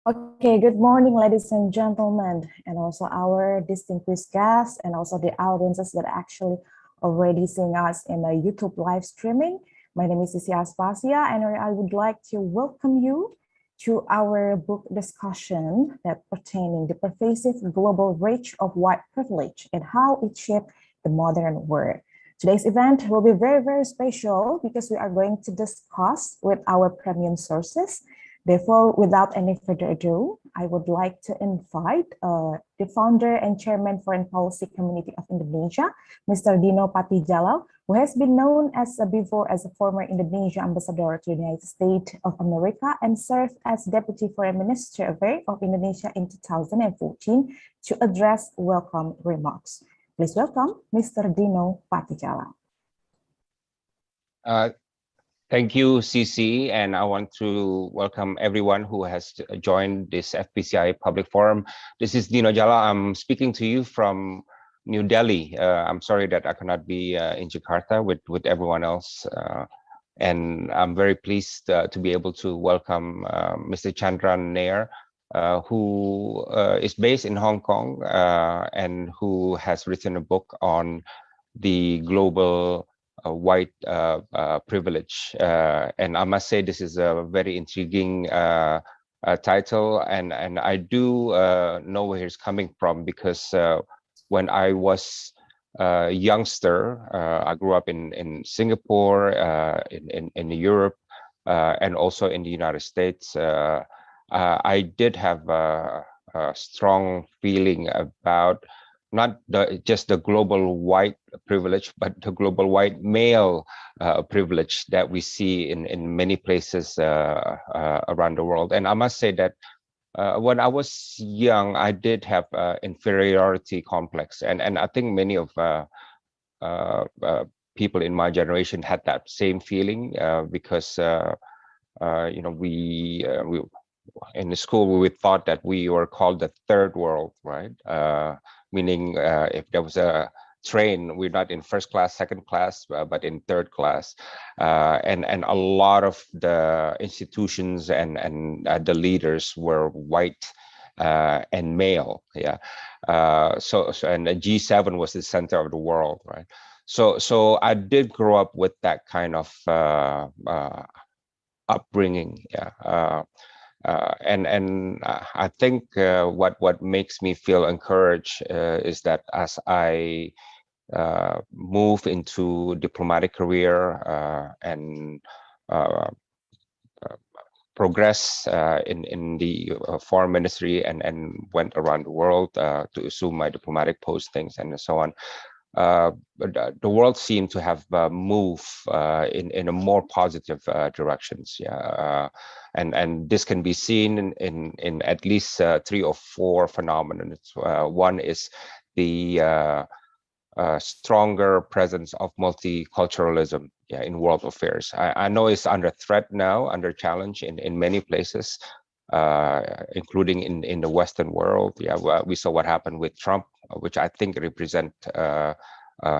Okay, good morning, ladies and gentlemen, and also our distinguished guests, and also the audiences that actually already seeing us in the YouTube live streaming. My name is Sisi Aspasia, and I would like to welcome you to our book discussion that pertaining the pervasive global reach of white privilege and how it shaped the modern world. Today's event will be very, very special because we are going to discuss with our premium sources. Therefore, without any further ado, I would like to invite the founder and chairman Foreign Policy Community of Indonesia, Mr. Dino Patijalal, who has been known as before as a former Indonesia ambassador to the United States of America and served as Deputy Foreign Minister of Indonesia in 2014 to address welcome remarks. Please welcome Mr. Dino Patijalal. Thank you, CC, and I want to welcome everyone who has joined this FPCI public forum. This is Dino Jala. I'm speaking to you from New Delhi. I'm sorry that I cannot be in Jakarta with everyone else. And I'm very pleased to be able to welcome Mr. Chandran Nair, who is based in Hong Kong and who has written a book on the global white privilege, and I must say this is a very intriguing title, and I do know where he's coming from because when I was a youngster, I grew up in Singapore, in Europe, and also in the United States. I did have a strong feeling about not just the global white privilege, but the global white male privilege that we see in many places around the world. And I must say that when I was young, I did have inferiority complex, and I think many of people in my generation had that same feeling because you know we in the school we thought that we were called the third world, right? Meaning if there was a train, we're not in first class, second class, but in third class. And a lot of the institutions and the leaders were white and male. Yeah. So and the G7 was the center of the world, right? So I did grow up with that kind of upbringing. Yeah. And I think what makes me feel encouraged is that as I move into diplomatic career and progress in the foreign ministry and went around the world to assume my diplomatic postings and so on. The world seemed to have moved in a more positive directions. Yeah, and this can be seen in at least 3 or 4 phenomena. One is the stronger presence of multiculturalism, yeah, in world affairs. I know it's under threat now, under challenge in many places, including in the Western world. Yeah, we saw what happened with Trump, which I think represent a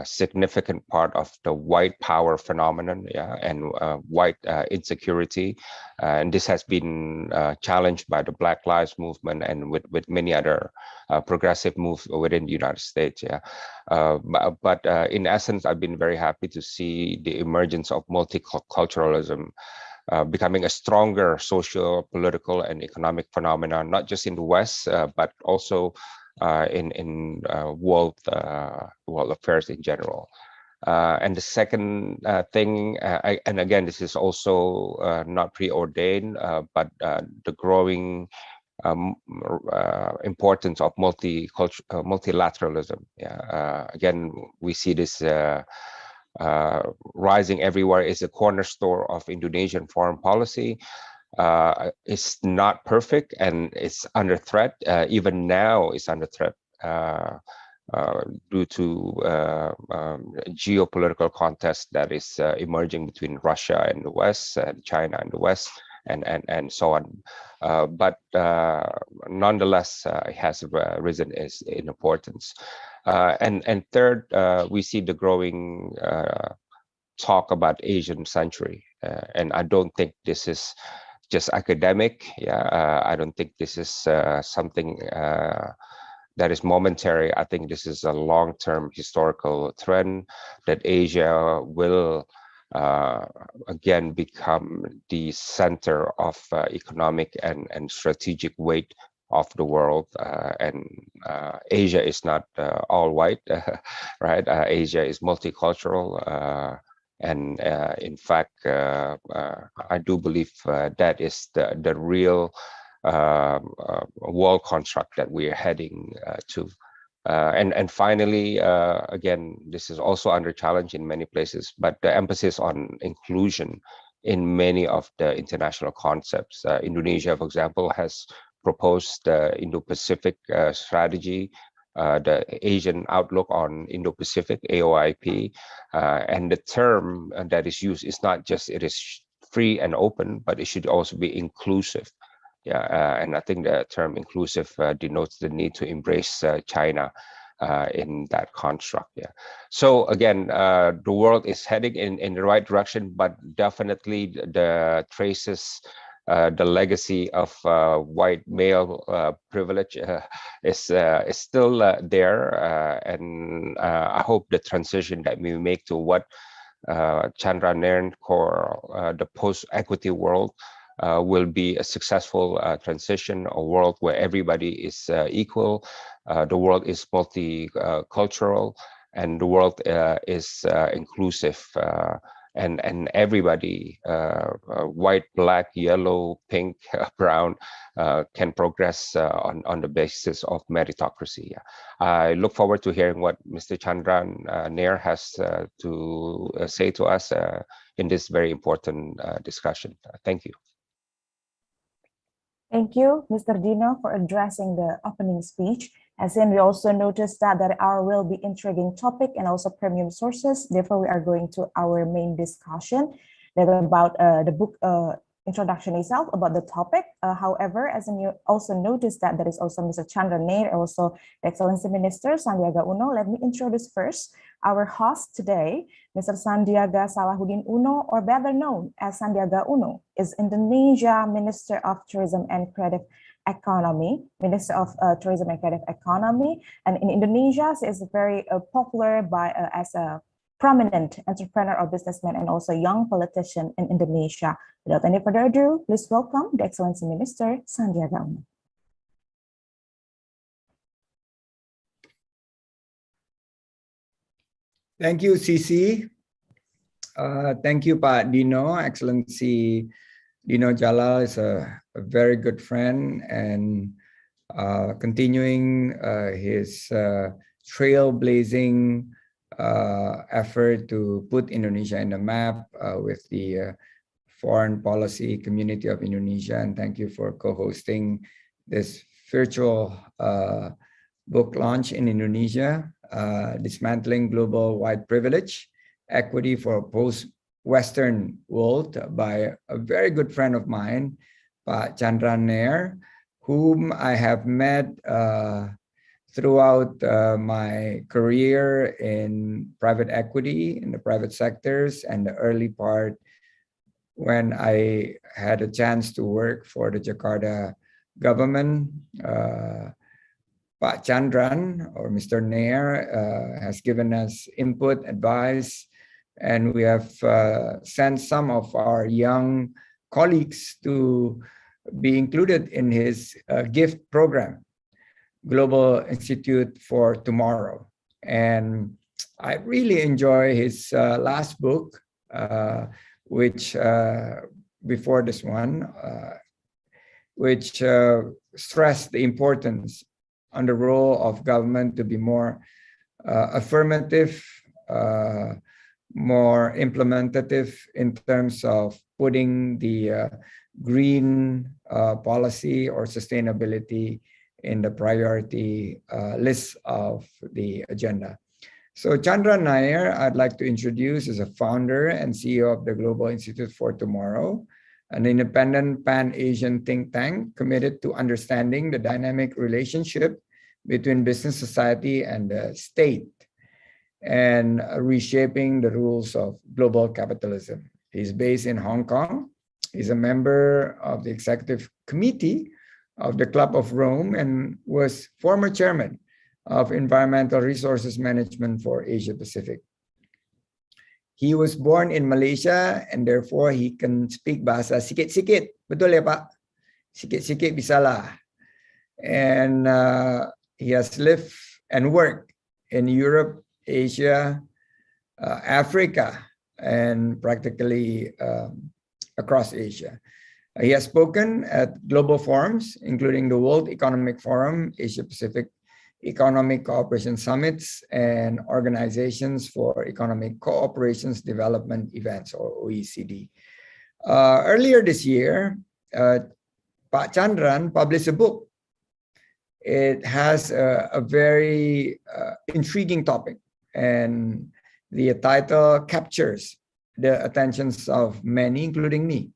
significant part of the white power phenomenon, yeah, and white insecurity. And this has been challenged by the Black Lives Movement and with many other progressive moves within the United States. Yeah, but in essence, I've been very happy to see the emergence of multiculturalism becoming a stronger social, political, and economic phenomenon, not just in the West, but also in world affairs in general. And the second thing, and again, this is also not preordained, but the growing importance of multilateralism. Yeah, again, we see this rising everywhere. Is a cornerstone of Indonesian foreign policy. It's not perfect and it's under threat. Even now, it's under threat due to geopolitical contest that is emerging between Russia and the West, and China and the West, and so on. But nonetheless, it has risen in importance. And third, we see the growing talk about Asian century, and I don't think this is just academic. Yeah, I don't think this is something that is momentary. I think this is a long-term historical trend that Asia will again become the center of economic and strategic weight of the world, and Asia is not all white, right? Asia is multicultural, and in fact, I do believe that is the real world construct that we are heading to. And finally, again, this is also under challenge in many places, but the emphasis on inclusion in many of the international concepts. Indonesia, for example, has proposed the Indo-Pacific strategy, the Asian Outlook on Indo-Pacific, AOIP, and the term that is used is not just it is free and open, but it should also be inclusive. Yeah, and I think the term inclusive denotes the need to embrace China in that construct. Yeah. So again, the world is heading in the right direction, but definitely the traces, the legacy of white male privilege is still there, and I hope the transition that we make to what Chandra Nair called the post-equity world will be a successful transition, a world where everybody is equal, the world is multicultural, and the world is inclusive, and everybody, white, black, yellow, pink, brown, can progress on the basis of meritocracy. I look forward to hearing what Mr. Chandran Nair has to say to us in this very important discussion. Thank you. Thank you, Mr. Dino, for addressing the opening speech. As in, we also noticed that there will be intriguing topic and also premium sources. Therefore, we are going to our main discussion that about the book introduction itself, about the topic. However, as in, you also noticed that there is also Mr. Chandra Nair, also the Excellency Minister Sandiaga Uno. Let me introduce first our host today, Mr. Sandiaga Salahuddin Uno, or better known as Sandiaga Uno, is Indonesia Minister of Tourism and Creative Economy, Minister of Tourism and Creative Economy. And in Indonesia, she is very popular as a prominent entrepreneur or businessman and also young politician in Indonesia. Without any further ado, please welcome the Excellency Minister Sandiaga Uno. Thank you, Cici. Thank you, Pak Dino. Excellency Dino Jalal is a very good friend, and continuing his trailblazing effort to put Indonesia in the map with the foreign policy community of Indonesia. And thank you for co-hosting this virtual book launch in Indonesia, Dismantling Global White Privilege, Equity for a Post-Western World, by a very good friend of mine, Pak Chandra Nair, whom I have met throughout my career in private equity, in the private sectors, and the early part when I had a chance to work for the Jakarta government. Pak Chandran, or Mr. Nair, has given us input, advice, and we have sent some of our young colleagues to be included in his gift program, Global Institute for Tomorrow. And I really enjoy his last book, which before this one, which stressed the importance on the role of government to be more affirmative, more implementative in terms of putting the green policy or sustainability in the priority list of the agenda. So Chandra Nair, I'd like to introduce, as a founder and CEO of the Global Institute for Tomorrow, an independent pan-Asian think tank committed to understanding the dynamic relationship between business society and the state and reshaping the rules of global capitalism. He's based in Hong Kong. He's a member of the executive committee of the Club of Rome and was former chairman of Environmental Resources Management for Asia Pacific. He was born in Malaysia and therefore he can speak bahasa sikit-sikit. Betul ya Pak? Sikit-sikit bisalah. And he has lived and worked in Europe, Asia, Africa, and practically across Asia. He has spoken at global forums, including the World Economic Forum, Asia Pacific Economic Cooperation Summits, and Organizations for Economic Cooperation's Development Events, or OECD. Earlier this year, Pak Chandran published a book. It has a very intriguing topic, and the title captures the attentions of many, including me.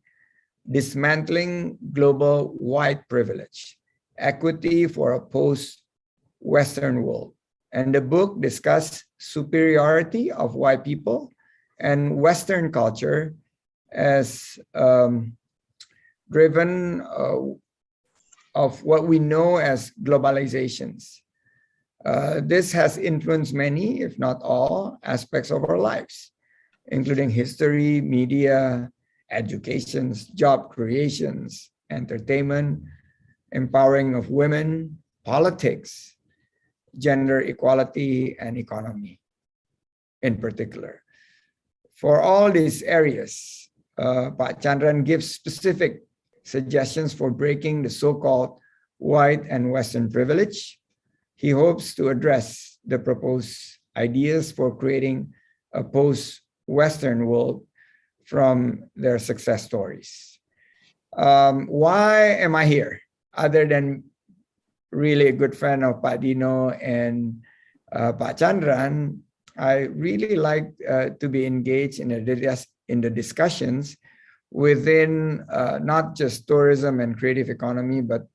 Dismantling Global White Privilege, Equity for a Post-Western World. And the book discusses superiority of white people and Western culture as driven of what we know as globalizations. This has influenced many, if not all, aspects of our lives, including history, media, educations, job creations, entertainment, empowering of women, politics, gender equality, and economy in particular. For all these areas, Pak Chandran gives specific suggestions for breaking the so-called white and Western privilege. He hopes to address the proposed ideas for creating a post-Western world from their success stories. Why am I here? Other than really a good friend of Pak Dino and Pak Chandran, I really like to be engaged in the discussions within not just tourism and creative economy, but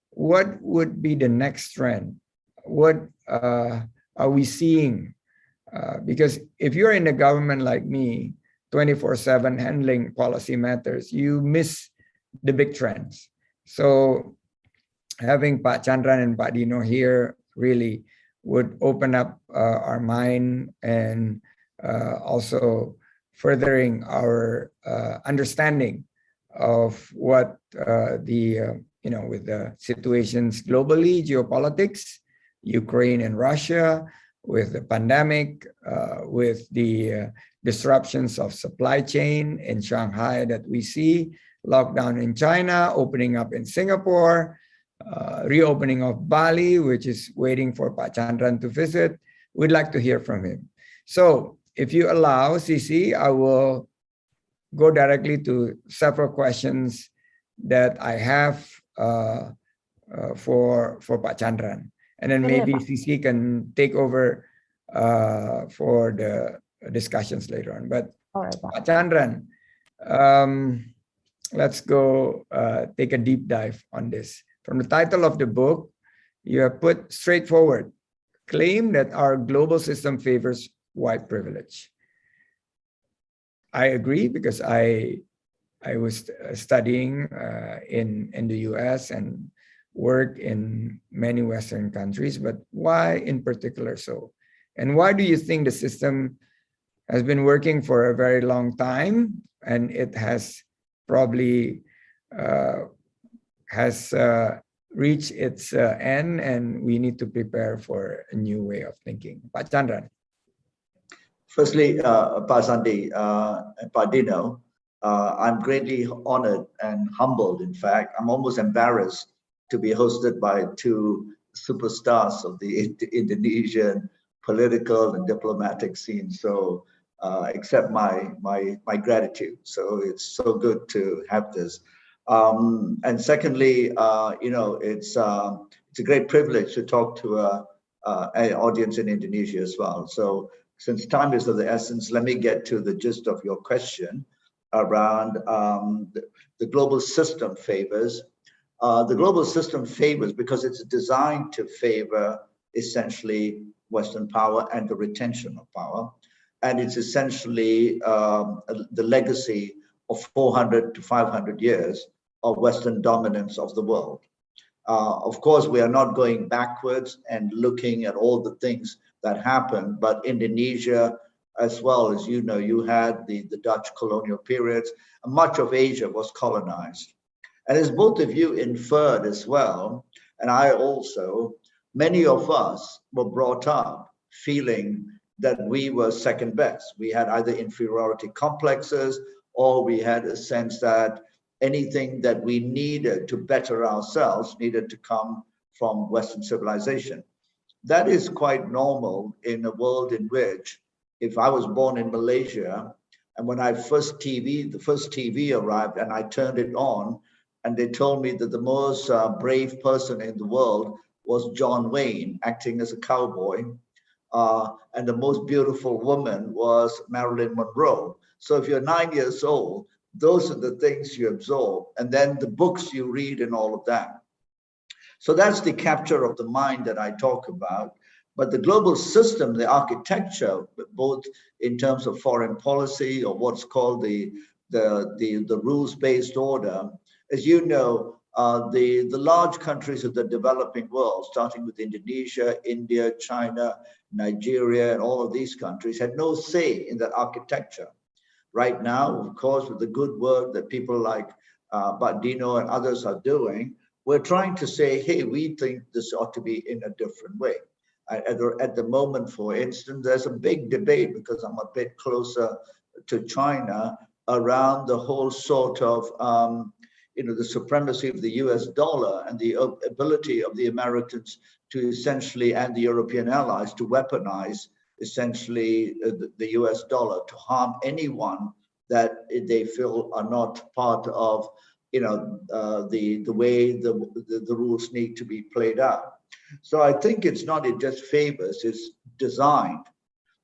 what would be the next trend? What are we seeing? Because if you're in the government like me, 24/7 handling policy matters, you miss the big trends. So having Pak Chandran and Pak Dino here really would open up our mind and also furthering our understanding of what with the situations globally, geopolitics, Ukraine and Russia, with the pandemic, with the disruptions of supply chain in Shanghai that we see, lockdown in China, opening up in Singapore, reopening of Bali, which is waiting for Pak Chandran to visit. We'd like to hear from him. So if you allow, CC, I will go directly to several questions that I have for Pak Chandran. And then maybe CC can take over for the discussions later on. But Pak Chandran, let's go take a deep dive on this. From the title of the book, you have put straightforward, claim that our global system favors white privilege. I agree because I was studying in the US and work in many Western countries, but why in particular so? And why do you think the system has been working for a very long time and it has probably reached its end and we need to prepare for a new way of thinking? Pak Chandran. Firstly, Pak Sandi and Pak Dino, I'm greatly honored and humbled. In fact, I'm almost embarrassed to be hosted by two superstars of the Indonesian political and diplomatic scene. So accept my gratitude. So it's so good to have this. And secondly, it's a great privilege to talk to an audience in Indonesia as well. So since time is of the essence, let me get to the gist of your question around the global system favors. The global system favors because it's designed to favor essentially Western power and the retention of power. And it's essentially the legacy of 400 to 500 years of Western dominance of the world. Of course, we are not going backwards and looking at all the things that happened, but Indonesia, as well as you know, you had the Dutch colonial periods, and much of Asia was colonized. And as both of you inferred as well, and I also, many of us were brought up feeling that we were second best. We had either inferiority complexes, or we had a sense that anything that we needed to better ourselves needed to come from Western civilization. That is quite normal in a world in which, if I was born in Malaysia, and when the first TV arrived and I turned it on, and they told me that the most brave person in the world was John Wayne acting as a cowboy, and the most beautiful woman was Marilyn Monroe. So if you're 9 years old, those are the things you absorb, and then the books you read and all of that. So that's the capture of the mind that I talk about. But the global system, the architecture, both in terms of foreign policy or what's called the rules-based order, as you know, the large countries of the developing world, starting with Indonesia, India, China, Nigeria, and all of these countries, had no say in that architecture. Right now, of course, with the good work that people like Dino and others are doing, we're trying to say, hey, we think this ought to be in a different way. At the moment, for instance, there's a big debate, because I'm a bit closer to China, around the whole sort of, the supremacy of the US dollar and the ability of the Americans to essentially, and the European allies, to weaponize essentially the US dollar to harm anyone that they feel are not part of the way the rules need to be played out. So I think it's not, it just favors, it's designed,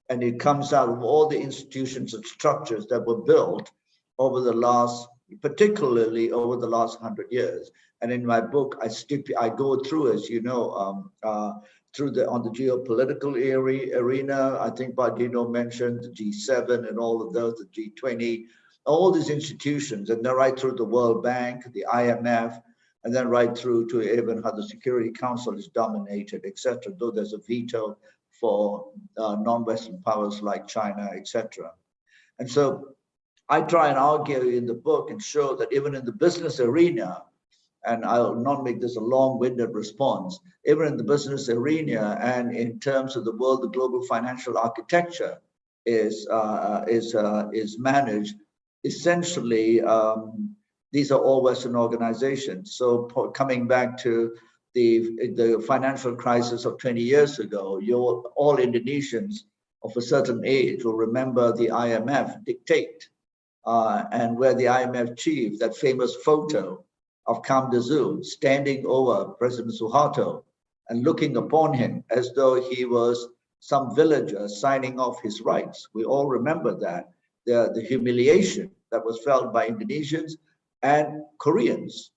and it comes out of all the institutions and structures that were built over the last, particularly over the last 100 years. And in my book, I go through, as you know, on the geopolitical arena. I think Badino mentioned the G7 and all of those, the G20, all these institutions, and then right through the World Bank, the IMF, and then right through to even how the Security Council is dominated, etc. Though there's a veto for non-Western powers like China, etc. And so I try and argue in the book and show that even in the business arena, and I'll not make this a long-winded response, even in the business arena and in terms of the world, the global financial architecture is managed. Essentially, these are all Western organizations. So coming back to the financial crisis of 20 years ago, all Indonesians of a certain age will remember the IMF dictate, and where the IMF chief, that famous photo of Kamdazoo standing over President Suharto and looking upon him as though he was some villager signing off his rights. We all remember that, the humiliation that was felt by Indonesians and Koreans.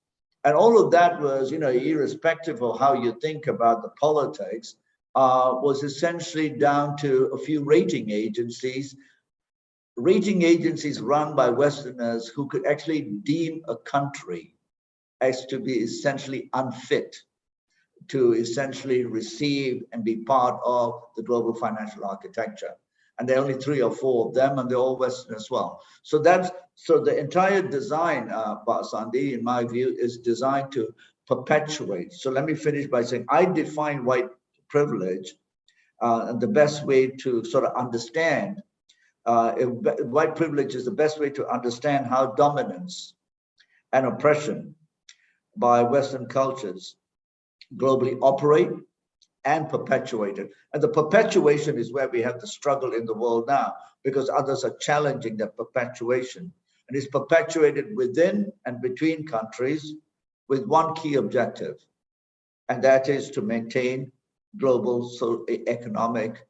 And all of that was, irrespective of how you think about the politics, was essentially down to a few rating agencies run by Westerners who could actually deem a country as to be essentially unfit to essentially receive and be part of the global financial architecture. And there are only 3 or 4 of them, and they're all Western as well. So the entire design, Sandi, in my view, is designed to perpetuate. So let me finish by saying, I define white privilege, and the best way to sort of understand, white privilege is the best way to understand how dominance and oppression by Western cultures globally operate and perpetuated. And the perpetuation is where we have the struggle in the world now, because others are challenging that perpetuation. And it's perpetuated within and between countries with one key objective, and that is to maintain global economic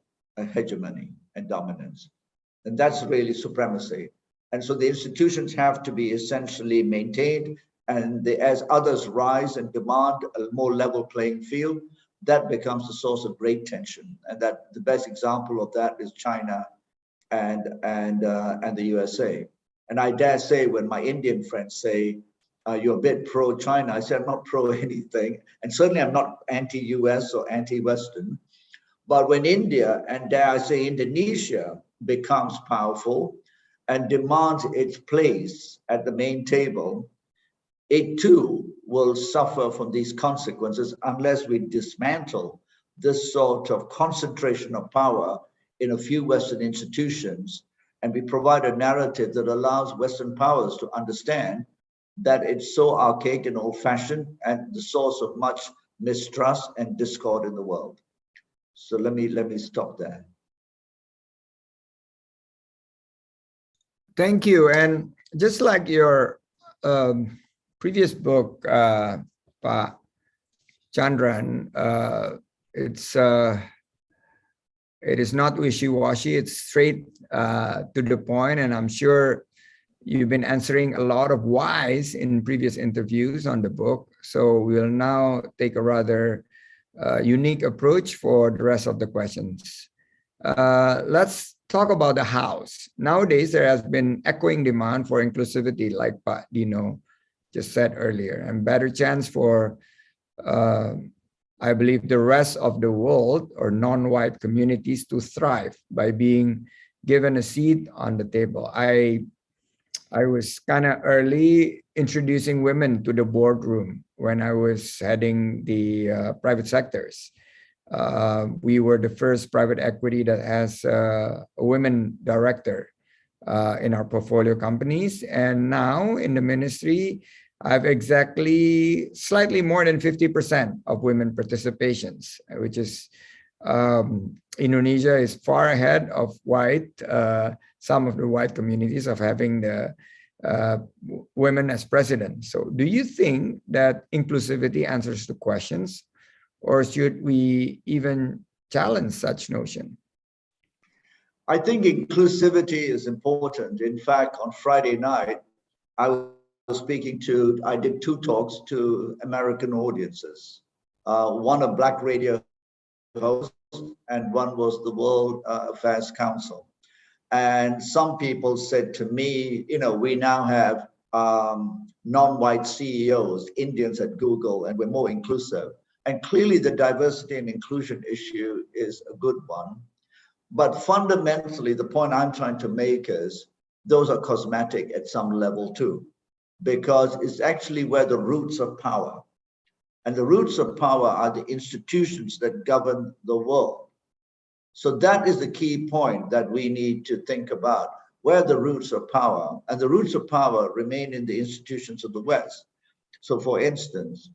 hegemony and dominance. And that's really supremacy. And so the institutions have to be essentially maintained, and as others rise and demand a more level playing field, that becomes a source of great tension. And that the best example of that is China and the USA. And I dare say when my Indian friends say, you're a bit pro-China, I say I'm not pro anything. And certainly I'm not anti-US or anti-Western. But when India, and dare I say Indonesia, becomes powerful and demands its place at the main table, it too will suffer from these consequences unless we dismantle this sort of concentration of power in a few Western institutions, and we provide a narrative that allows Western powers to understand that it's so archaic and old-fashioned and the source of much mistrust and discord in the world. So let me stop there. Thank you. And just like your previous book, Pa Chandran, it is not wishy-washy. It's straight to the point, and I'm sure you've been answering a lot of whys in previous interviews on the book. So we'll now take a rather unique approach for the rest of the questions. Let's talk about the hows. Nowadays, there has been echoing demand for inclusivity, like Pak Dino just said earlier, and better chance for, I believe, the rest of the world or non-white communities to thrive by being given a seat on the table. I was kind of early introducing women to the boardroom when I was heading the private sectors. We were the first private equity that has a women director in our portfolio companies. And now in the ministry, I have exactly slightly more than 50% of women participations, which is Indonesia is far ahead of white, some of the white communities of having the women as president. So do you think that inclusivity answers the questions, or should we even challenge such notion? I think inclusivity is important. In fact, on Friday night, I did 2 talks to American audiences. One a Black radio host, and one was the World Affairs Council. And some people said to me, we now have non-white CEOs, Indians at Google, and we're more inclusive. And clearly the diversity and inclusion issue is a good one. But fundamentally, the point I'm trying to make is those are cosmetic at some level too, because it's actually where the roots of power. And the roots of power are the institutions that govern the world. So that is the key point that we need to think about, where the roots of power, and the roots of power remain in the institutions of the West. So for instance,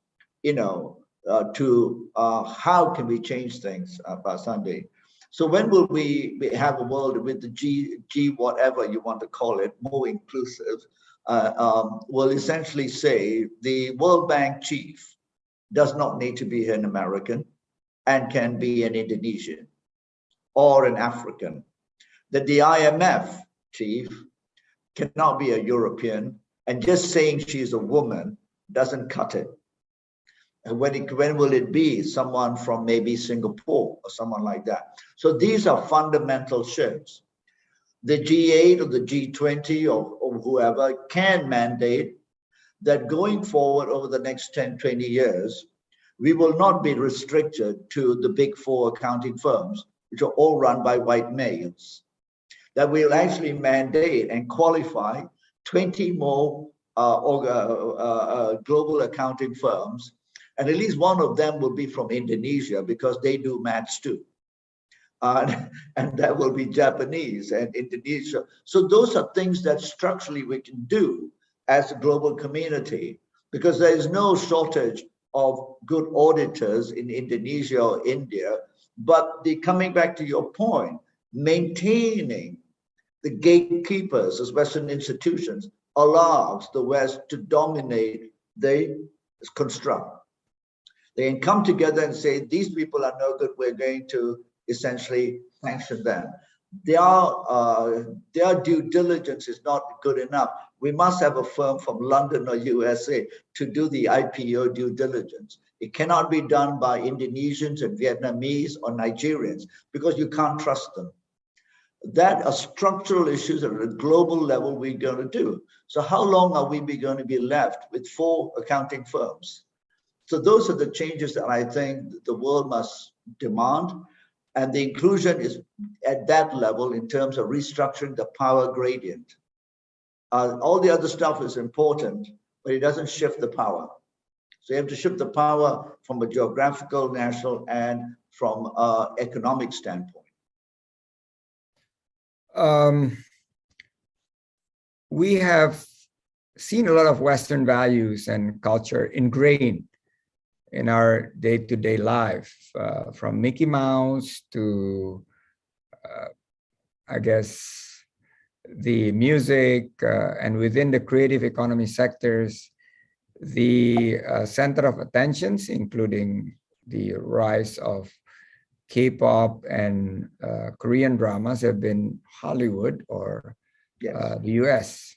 how can we change things, Sunday? So when will we have a world with the G whatever you want to call it, more inclusive, will essentially say the World Bank chief does not need to be an American and can be an Indonesian or an African. That the IMF chief cannot be a European, and just saying she's a woman doesn't cut it. And when will it be someone from maybe Singapore or someone like that? So these are fundamental shifts. The G8 or the G20 or whoever can mandate that going forward over the next 10, 20 years, we will not be restricted to the big 4 accounting firms, which are all run by white males. That we'll actually mandate and qualify 20 more global accounting firms, and at least one of them will be from Indonesia because they do maths too. And that will be Japanese and Indonesia. So those are things that structurally we can do as a global community, because there is no shortage of good auditors in Indonesia or India. But coming back to your point, maintaining the gatekeepers as Western institutions allows the West to dominate the construct. They can come together and say, these people are no good, we're going to essentially sanction them. Their due diligence is not good enough. We must have a firm from London or USA to do the IPO due diligence. It cannot be done by Indonesians and Vietnamese or Nigerians because you can't trust them. that are structural issues at a global level we're going to do. So how long are we going to be left with 4 accounting firms? So those are the changes that I think the world must demand. And the inclusion is at that level in terms of restructuring the power gradient. All the other stuff is important, but it doesn't shift the power. So you have to shift the power from a geographical, national, and from an economic standpoint. We have seen a lot of Western values and culture ingrained in our day-to-day life, from Mickey Mouse to, I guess, the music, and within the creative economy sectors, the center of attentions, including the rise of K-pop and Korean dramas, have been Hollywood or Yes. the US.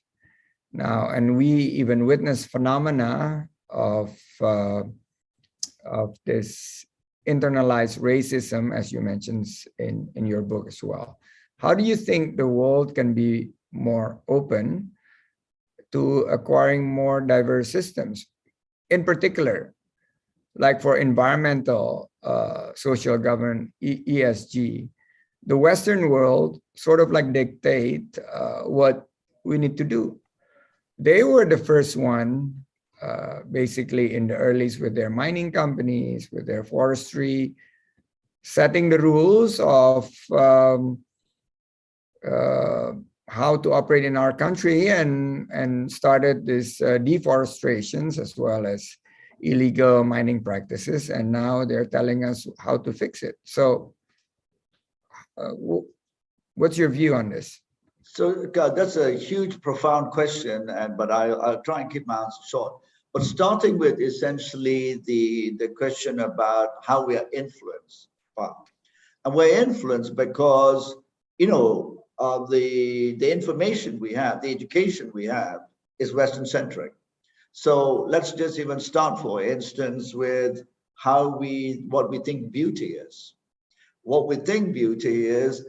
Now, and we even witness phenomena of this internalized racism, as you mentioned in your book as well. How do you think the world can be more open to acquiring more diverse systems? In particular, like for environmental, social governance, ESG, the Western world sort of like dictate what we need to do. They were the first one, basically in the earlys with their mining companies, with their forestry, setting the rules of how to operate in our country, and started this deforestations as well as illegal mining practices. And now they're telling us how to fix it. So what's your view on this? So that's a huge, profound question, but I'll try and keep my answer short. But starting with essentially the question about how we are influenced. And we're influenced because, you know, the information we have, the education we have is Western-centric. So let's just even start, for instance, with what we think beauty is. What we think beauty is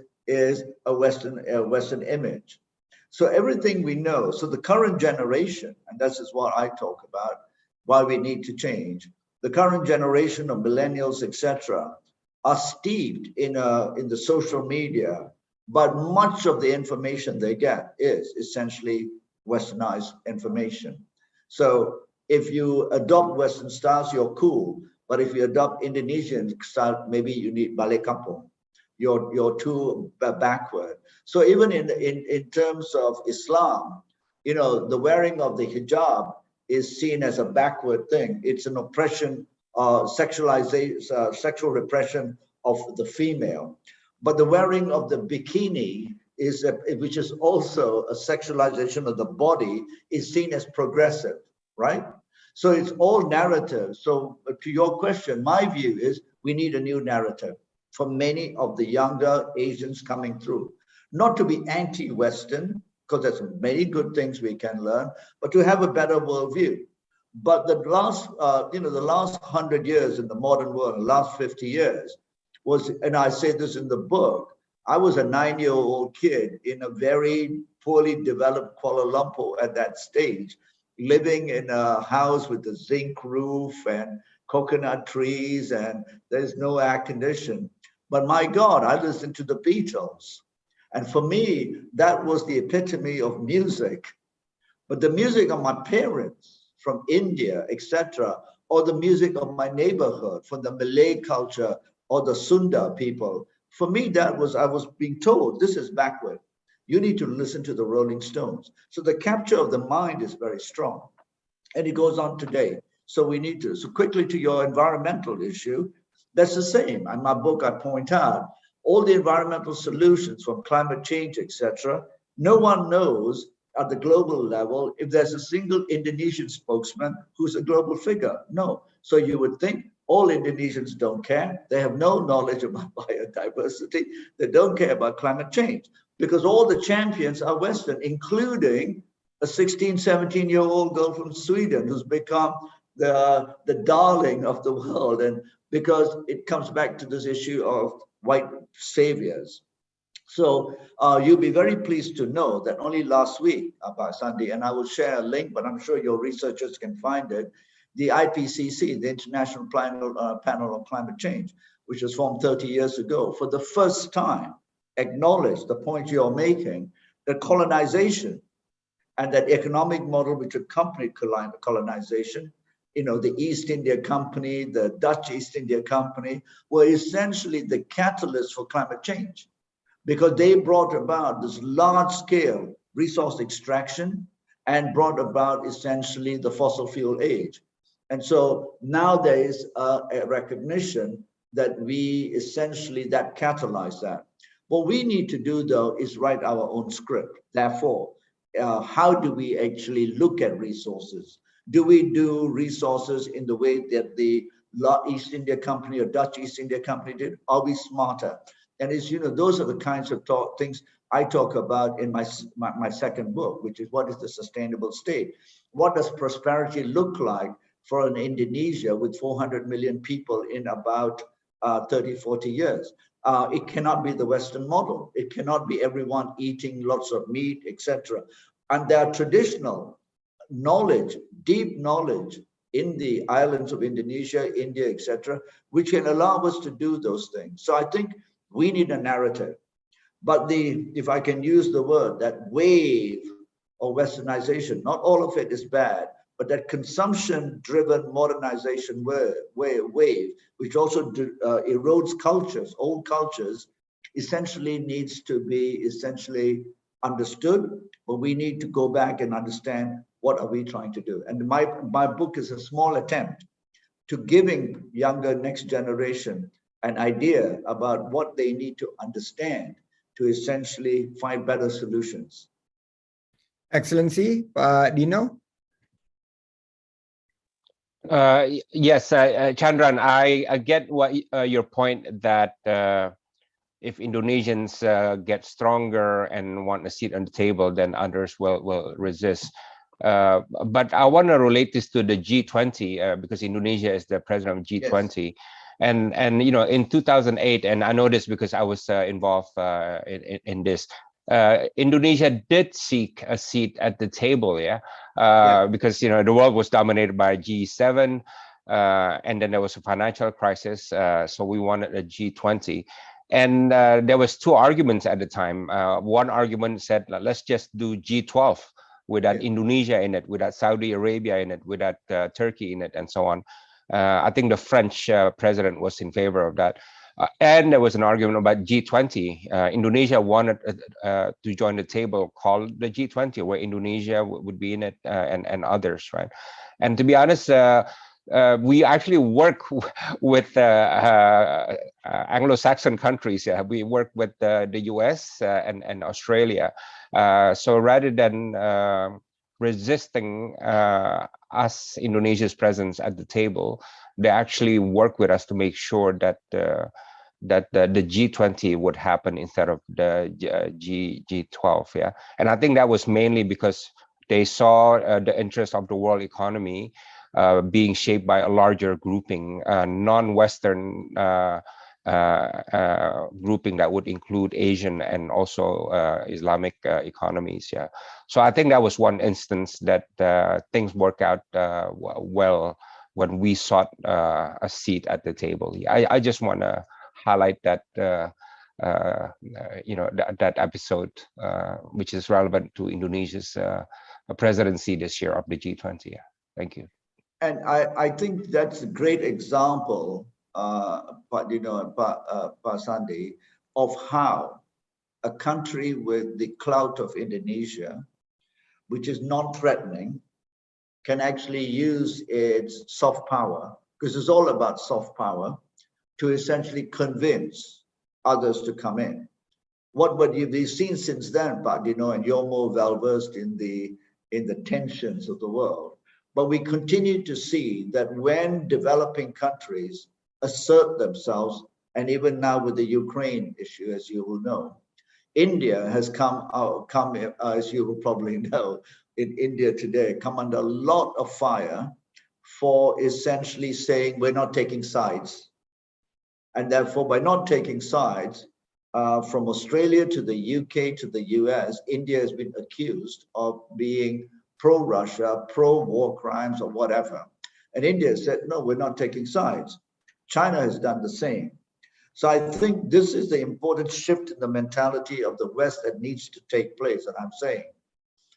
a Western image. So everything we know, so the current generation, and this is what I talk about, why we need to change. The current generation of millennials, etc., are steeped in the social media, but much of the information they get is essentially Westernized information. So if you adopt Western styles, you're cool. But if you adopt Indonesian style, maybe you need balik kampung. You're too backward. So even in terms of Islam, you know, the wearing of the hijab is seen as a backward thing. It's an oppression, sexualization, sexual repression of the female. But the wearing of the bikini which is also a sexualization of the body, is seen as progressive, right? So it's all narrative. So to your question, my view is we need a new narrative for many of the younger Asians coming through. Not to be anti-Western, because there's many good things we can learn, but to have a better worldview. But the last 100 years in the modern world, the last 50 years was, and I say this in the book, I was a 9-year-old kid in a very poorly developed Kuala Lumpur at that stage, living in a house with a zinc roof and coconut trees, and there's no air condition. But my God, I listened to the Beatles. And for me, that was the epitome of music. But the music of my parents from India, etc., or the music of my neighborhood, from the Malay culture or the Sunda people, for me, that was, I was being told, this is backward. You need to listen to the Rolling Stones. So the capture of the mind is very strong. And it goes on today. So we need to, so quickly to your environmental issue, that's the same. In my book, I point out all the environmental solutions from climate change, etc. No one knows at the global level if there's a single Indonesian spokesman who's a global figure. No. So you would think all Indonesians don't care. They have no knowledge about biodiversity. They don't care about climate change because all the champions are Western, including a 16, 17-year-old girl from Sweden who's become the darling of the world. And because it comes back to this issue of white saviors. So you'll be very pleased to know that only last week, Sandy, and I will share a link, but I'm sure your researchers can find it, the IPCC, the International Panel on Climate Change, which was formed 30 years ago, for the first time acknowledged the point you're making, that colonization and that economic model which accompanied colonization, the East India Company, the Dutch East India Company, were essentially the catalyst for climate change, because they brought about this large-scale resource extraction and brought about essentially the fossil fuel age. And so now there is a recognition that that catalyze that. What we need to do, though, is write our own script. Therefore, how do we actually look at resources? Do we do resources in the way that the East India Company or Dutch East India Company did? Are we smarter? And those are the kinds of things I talk about in my second book, which is what is the sustainable state? What does prosperity look like for an Indonesia with 400 million people in about 30, 40 years? It cannot be the Western model. It cannot be everyone eating lots of meat, etc. And there are traditional knowledge, deep knowledge in the islands of Indonesia, India, etc., which can allow us to do those things. So I think we need a narrative. But if I can use the word, that wave of westernization, not all of it is bad, but that consumption-driven modernization wave, which also erodes cultures, old cultures, essentially needs to be understood, but we need to go back and understand what are we trying to do. And my book is a small attempt to giving younger next generation an idea about what they need to understand to essentially find better solutions. Excellency, Dino? Yes, Chandran, I get what your point that if Indonesians get stronger and want a seat on the table, then others will resist. But I want to relate this to the G20 because Indonesia is the president of G20. Yes. And in 2008, and I know this because I was involved in this, Indonesia did seek a seat at the table, because the world was dominated by G7, and then there was a financial crisis, so we wanted a G20. And there was two arguments at the time. One argument said, let's just do G12 without Indonesia in it, without Saudi Arabia in it, without Turkey in it, and so on. I think the French president was in favor of that. And there was an argument about G20. Indonesia wanted to join the table called the G20, where Indonesia would be in it and others, right? And to be honest, we actually work with Anglo-Saxon countries. We work with the US and Australia. So rather than resisting us, Indonesia's presence at the table, they actually work with us to make sure that the G20 would happen instead of the G12. Yeah, and I think that was mainly because they saw the interest of the world economy being shaped by a larger grouping, non-Western grouping that would include Asian and also Islamic economies. Yeah, so I think that was one instance that things work out well when we sought a seat at the table. I just want to highlight that that episode, which is relevant to Indonesia's presidency this year of the G20. Yeah, thank you. And I think that's a great example, Pasandi, of how a country with the clout of Indonesia, which is non-threatening, can actually use its soft power, because it's all about soft power, to essentially convince others to come in. What we've seen since then, and you're more well-versed in the tensions of the world, but we continue to see that when developing countries assert themselves, and even now with the Ukraine issue, as you will know, India has come, as you will probably know, in India today, come under a lot of fire for essentially saying we're not taking sides. And therefore, by not taking sides, from Australia to the UK to the US, India has been accused of being pro-Russia, pro-war crimes or whatever. And India said, no, we're not taking sides. China has done the same. So I think this is the important shift in the mentality of the West that needs to take place. And I'm saying,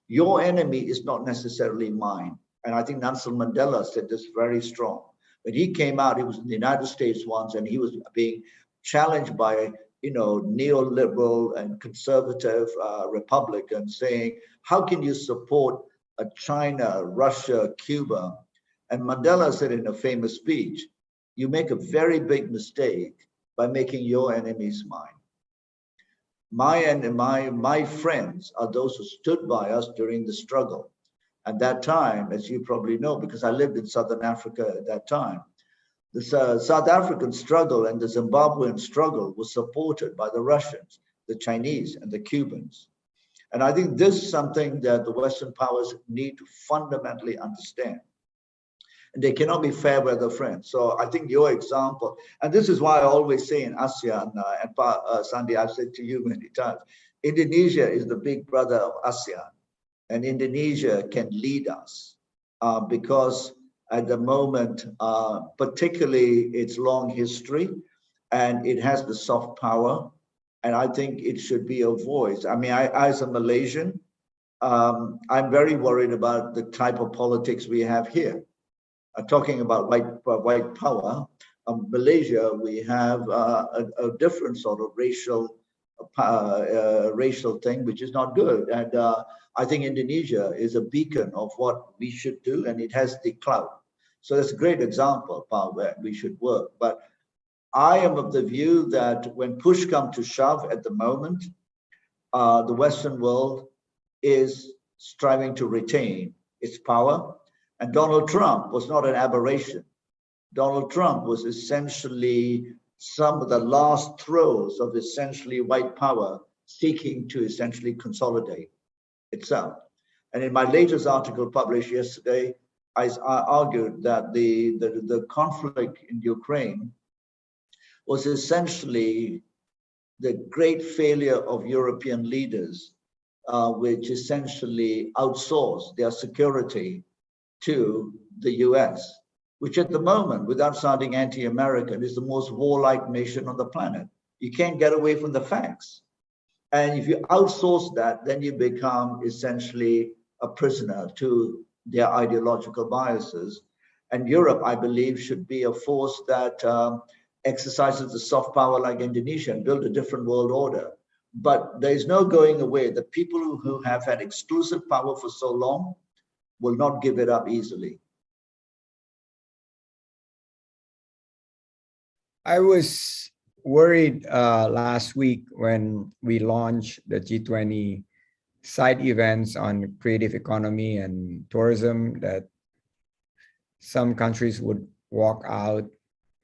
your enemy is not necessarily mine. And I think Nelson Mandela said this very strong. When he came out, he was in the United States once, and he was being challenged by, neoliberal and conservative Republicans saying, how can you support China, Russia, Cuba? And Mandela said in a famous speech, you make a very big mistake by making your enemies mine. My friends are those who stood by us during the struggle. At that time, as you probably know, because I lived in Southern Africa at that time, the South African struggle and the Zimbabwean struggle was supported by the Russians, the Chinese, and the Cubans. And I think this is something that the Western powers need to fundamentally understand. And they cannot be fair weather friends. So I think your example, and this is why I always say in ASEAN, and Sandy, I've said to you many times, Indonesia is the big brother of ASEAN, and Indonesia can lead us because at the moment, particularly its long history, and it has the soft power, and I think it should be a voice. I mean, I as a Malaysian, I'm very worried about the type of politics we have here. Talking about white power, Malaysia, we have a different sort of racial thing, which is not good. And I think Indonesia is a beacon of what we should do, and it has the clout. So that's a great example of where we should work. But I am of the view that when push comes to shove at the moment, the Western world is striving to retain its power. And Donald Trump was not an aberration. Donald Trump was essentially some of the last throes of essentially white power seeking to essentially consolidate itself. And in my latest article published yesterday, I argued that the conflict in Ukraine was essentially the great failure of European leaders, which essentially outsourced their security to the US, which at the moment, without sounding anti-American, is the most warlike nation on the planet. You can't get away from the facts. And if you outsource that, then you become essentially a prisoner to their ideological biases. And Europe, I believe, should be a force that exercises the soft power like Indonesia and build a different world order. But there is no going away. The people who have had exclusive power for so long will not give it up easily. I was worried last week when we launched the G20 side events on creative economy and tourism that some countries would walk out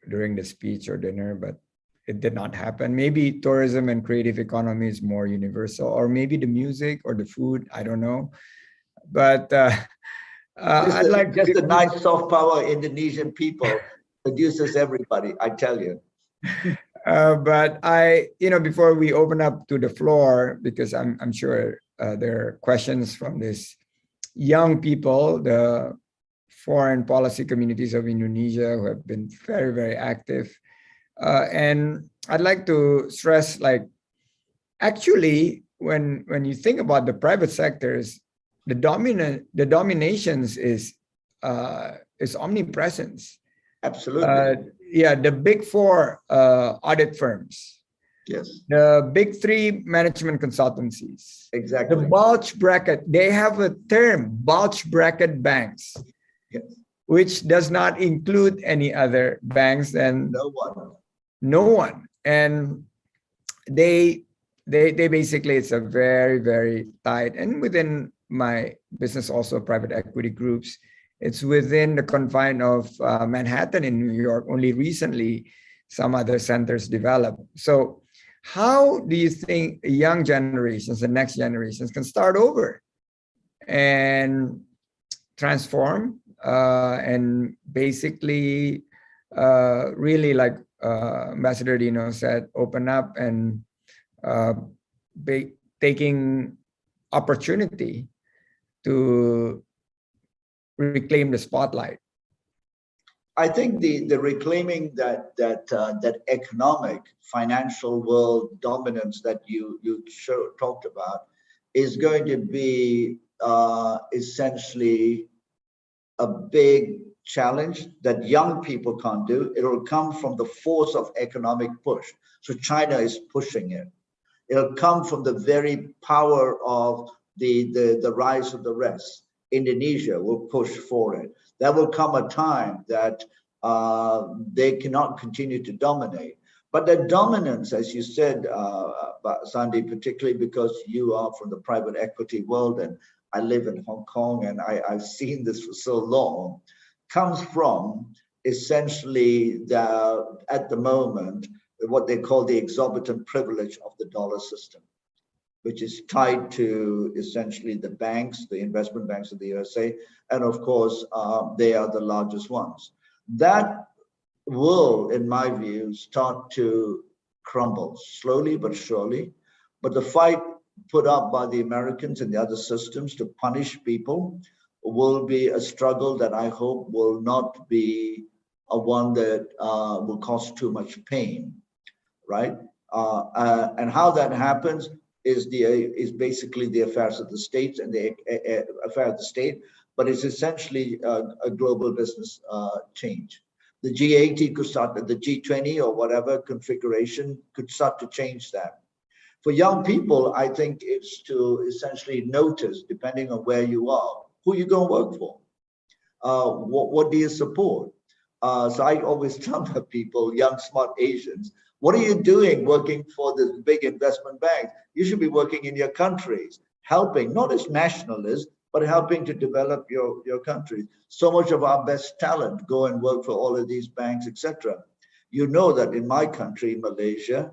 during the speech or dinner, but it did not happen. Maybe tourism and creative economy is more universal, or maybe the music or the food, I don't know. But I'd like just the nice soft power Indonesian people produces everybody, I tell you. But before we open up to the floor, because I'm sure there are questions from these young people, the foreign policy communities of Indonesia who have been very, very active. And I'd like to stress, actually, when you think about the private sectors, the dominations is omnipresence. Absolutely. The big four audit firms. Yes. The big three management consultancies. Exactly. The bulge bracket, they have a term, bulge bracket banks. Yes. Which does not include any other banks and no one. And they basically, it's a very, very tight, and within my business also private equity groups, it's within the confine of Manhattan in New York. Only recently some other centers developed. So how do you think young generations, the next generations, can start over and transform and basically really, like Ambassador Dino said, open up and taking opportunity to reclaim the spotlight? I think the reclaiming that economic financial world dominance that you talked about is going to be essentially a big challenge that young people can't do. It will come from the force of economic push. So China is pushing it. It'll come from the very power of the rise of the rest. Indonesia will push for it. There will come a time that they cannot continue to dominate. But the dominance, as you said, Sandy, particularly because you are from the private equity world and I live in Hong Kong and I've seen this for so long, comes from essentially at the moment, what they call the exorbitant privilege of the dollar system, which is tied to essentially the banks, the investment banks of the USA, and of course, they are the largest ones. That will, in my view, start to crumble slowly but surely. But the fight put up by the Americans and the other systems to punish people will be a struggle that I hope will not be a one that will cause too much pain, right? And how that happens is basically the affairs of the states and the affair of the state, but it's essentially a global business change. The G80 could start, the G20 or whatever configuration could start to change that. For young people, I think it's to essentially notice, depending on where you are, who you going to work for. What do you support? So I always tell my people, young, smart Asians, what are you doing working for this big investment bank? You should be working in your countries, helping, not as nationalists, but helping to develop your country. So much of our best talent go and work for all of these banks, etc. You know that in my country, Malaysia,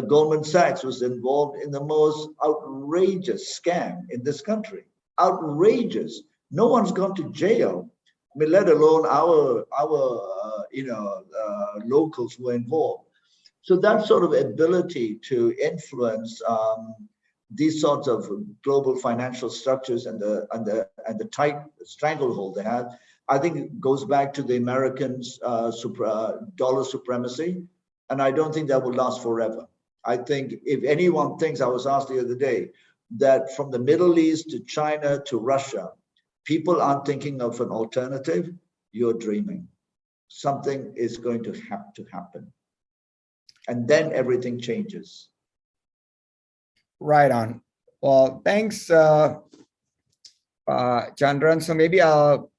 Goldman Sachs was involved in the most outrageous scam in this country. Outrageous. No one's gone to jail. I mean, let alone our locals who were involved. So that sort of ability to influence these sorts of global financial structures and the tight stranglehold they have, I think it goes back to the Americans' dollar supremacy, and I don't think that will last forever. I think if anyone thinks, I was asked the other day, that from the Middle East to China to Russia, people aren't thinking of an alternative, you're dreaming. Something is going to have to happen. And then everything changes. Right on. Well, thanks, Chandran. So maybe I'll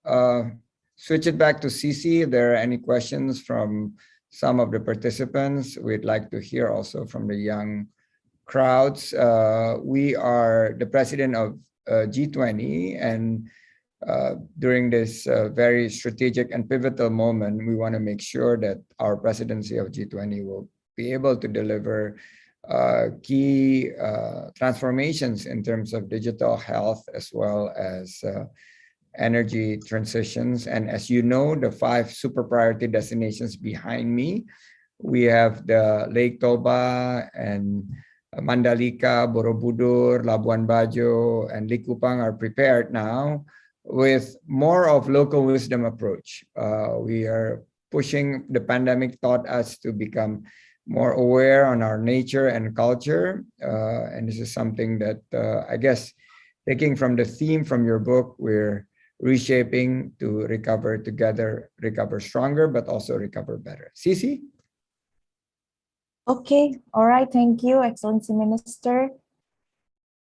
switch it back to CC. If there are any questions from some of the participants, we'd like to hear also from the young crowds. We are the president of G20, and during this very strategic and pivotal moment, we want to make sure that our presidency of G20 will be able to deliver key transformations in terms of digital health as well as energy transitions. And as you know, the 5 super priority destinations behind me, we have the Lake Toba and Mandalika, Borobudur, Labuan Bajo, and Likupang are prepared now with more of local wisdom approach. We are pushing, the pandemic taught us to become more aware on our nature and culture. And this is something that I guess, taking from the theme from your book, we're reshaping to recover together, recover stronger, but also recover better. Cici? Okay, all right, thank you, Excellency Minister.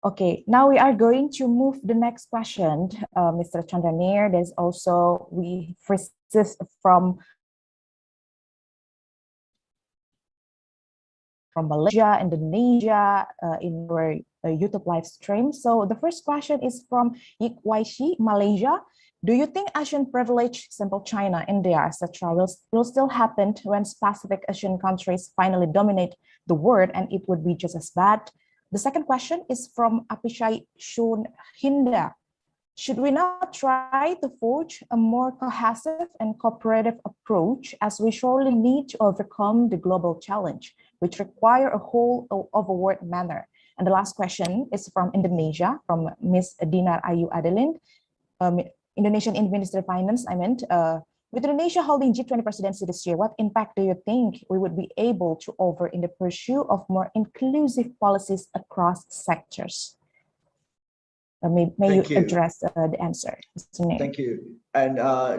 Okay, now we are going to move the next question, Mr. Chandranir. There's also, we resist from Malaysia, Indonesia, in our YouTube live stream. So the first question is from Yik Waishi, Malaysia. Do you think Asian privilege, simple China, India, etc., will still happen when Pacific Asian countries finally dominate the world, and it would be just as bad? The second question is from Apishai Shun Hinda. Should we not try to forge a more cohesive and cooperative approach, as we surely need to overcome the global challenge, which require a whole of a world manner? And the last question is from Indonesia, from Ms. Dinar Ayu Adeline, Indonesian Minister of Finance, with Indonesia holding G20 presidency this year, what impact do you think we would be able to offer in the pursuit of more inclusive policies across sectors? May you address the answer, Mr. Nair? Thank you. And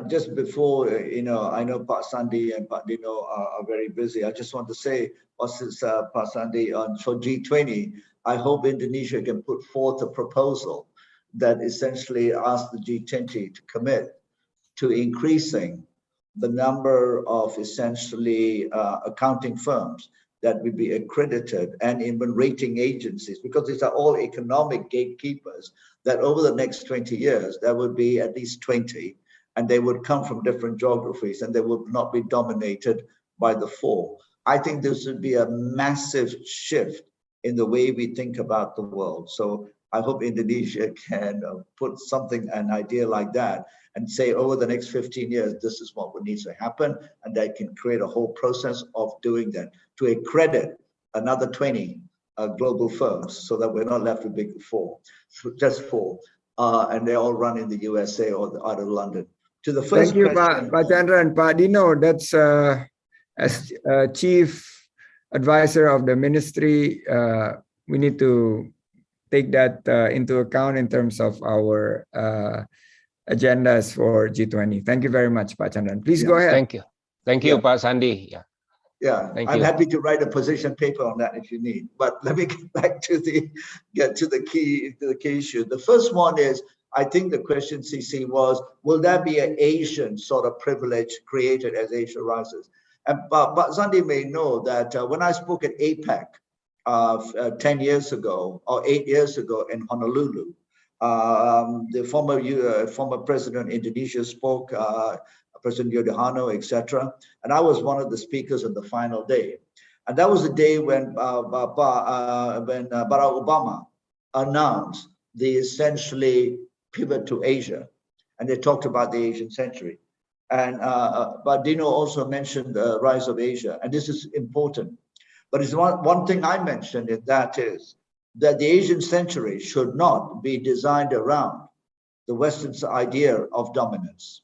just before, I know Pak Sandi and Pak Dino are very busy. I just want to say, since Pak Sandi for G20, I hope Indonesia can put forth a proposal that essentially asks the G20 to commit to increasing the number of essentially accounting firms that would be accredited, and even rating agencies, because these are all economic gatekeepers, that over the next 20 years, there would be at least 20, and they would come from different geographies, and they would not be dominated by the four. I think this would be a massive shift in the way we think about the world. So I hope Indonesia can put something, an idea like that, and say over the next 15 years, this is what needs to happen, and they can create a whole process of doing that to accredit another 20 global firms, so that we're not left with big four, just four, and they all run in the USA or out of London. To the first question. Thank you, Pak Chandra and Pak Dino. That's as Chief Advisor of the Ministry, we need to take that into account in terms of our agendas for G20. Thank you very much, Pak Chandran. Please go ahead. Thank you. Thank you, Pak Sandi. Yeah, I'm happy to write a position paper on that if you need. But let me get back to the key issue. The first one is, I think the question, CC, was, will there be an Asian sort of privilege created as Asia rises? And but Sandi may know that when I spoke at APEC 10 years ago or 8 years ago in Honolulu, the former president of Indonesia spoke, President Yudhoyono, etc. And I was one of the speakers on the final day. And that was the day when Barack Obama announced the essentially pivot to Asia. And they talked about the Asian century. And but Dino also mentioned the rise of Asia. And this is important. But it's one thing I mentioned, and that is that the Asian century should not be designed around the Western's idea of dominance.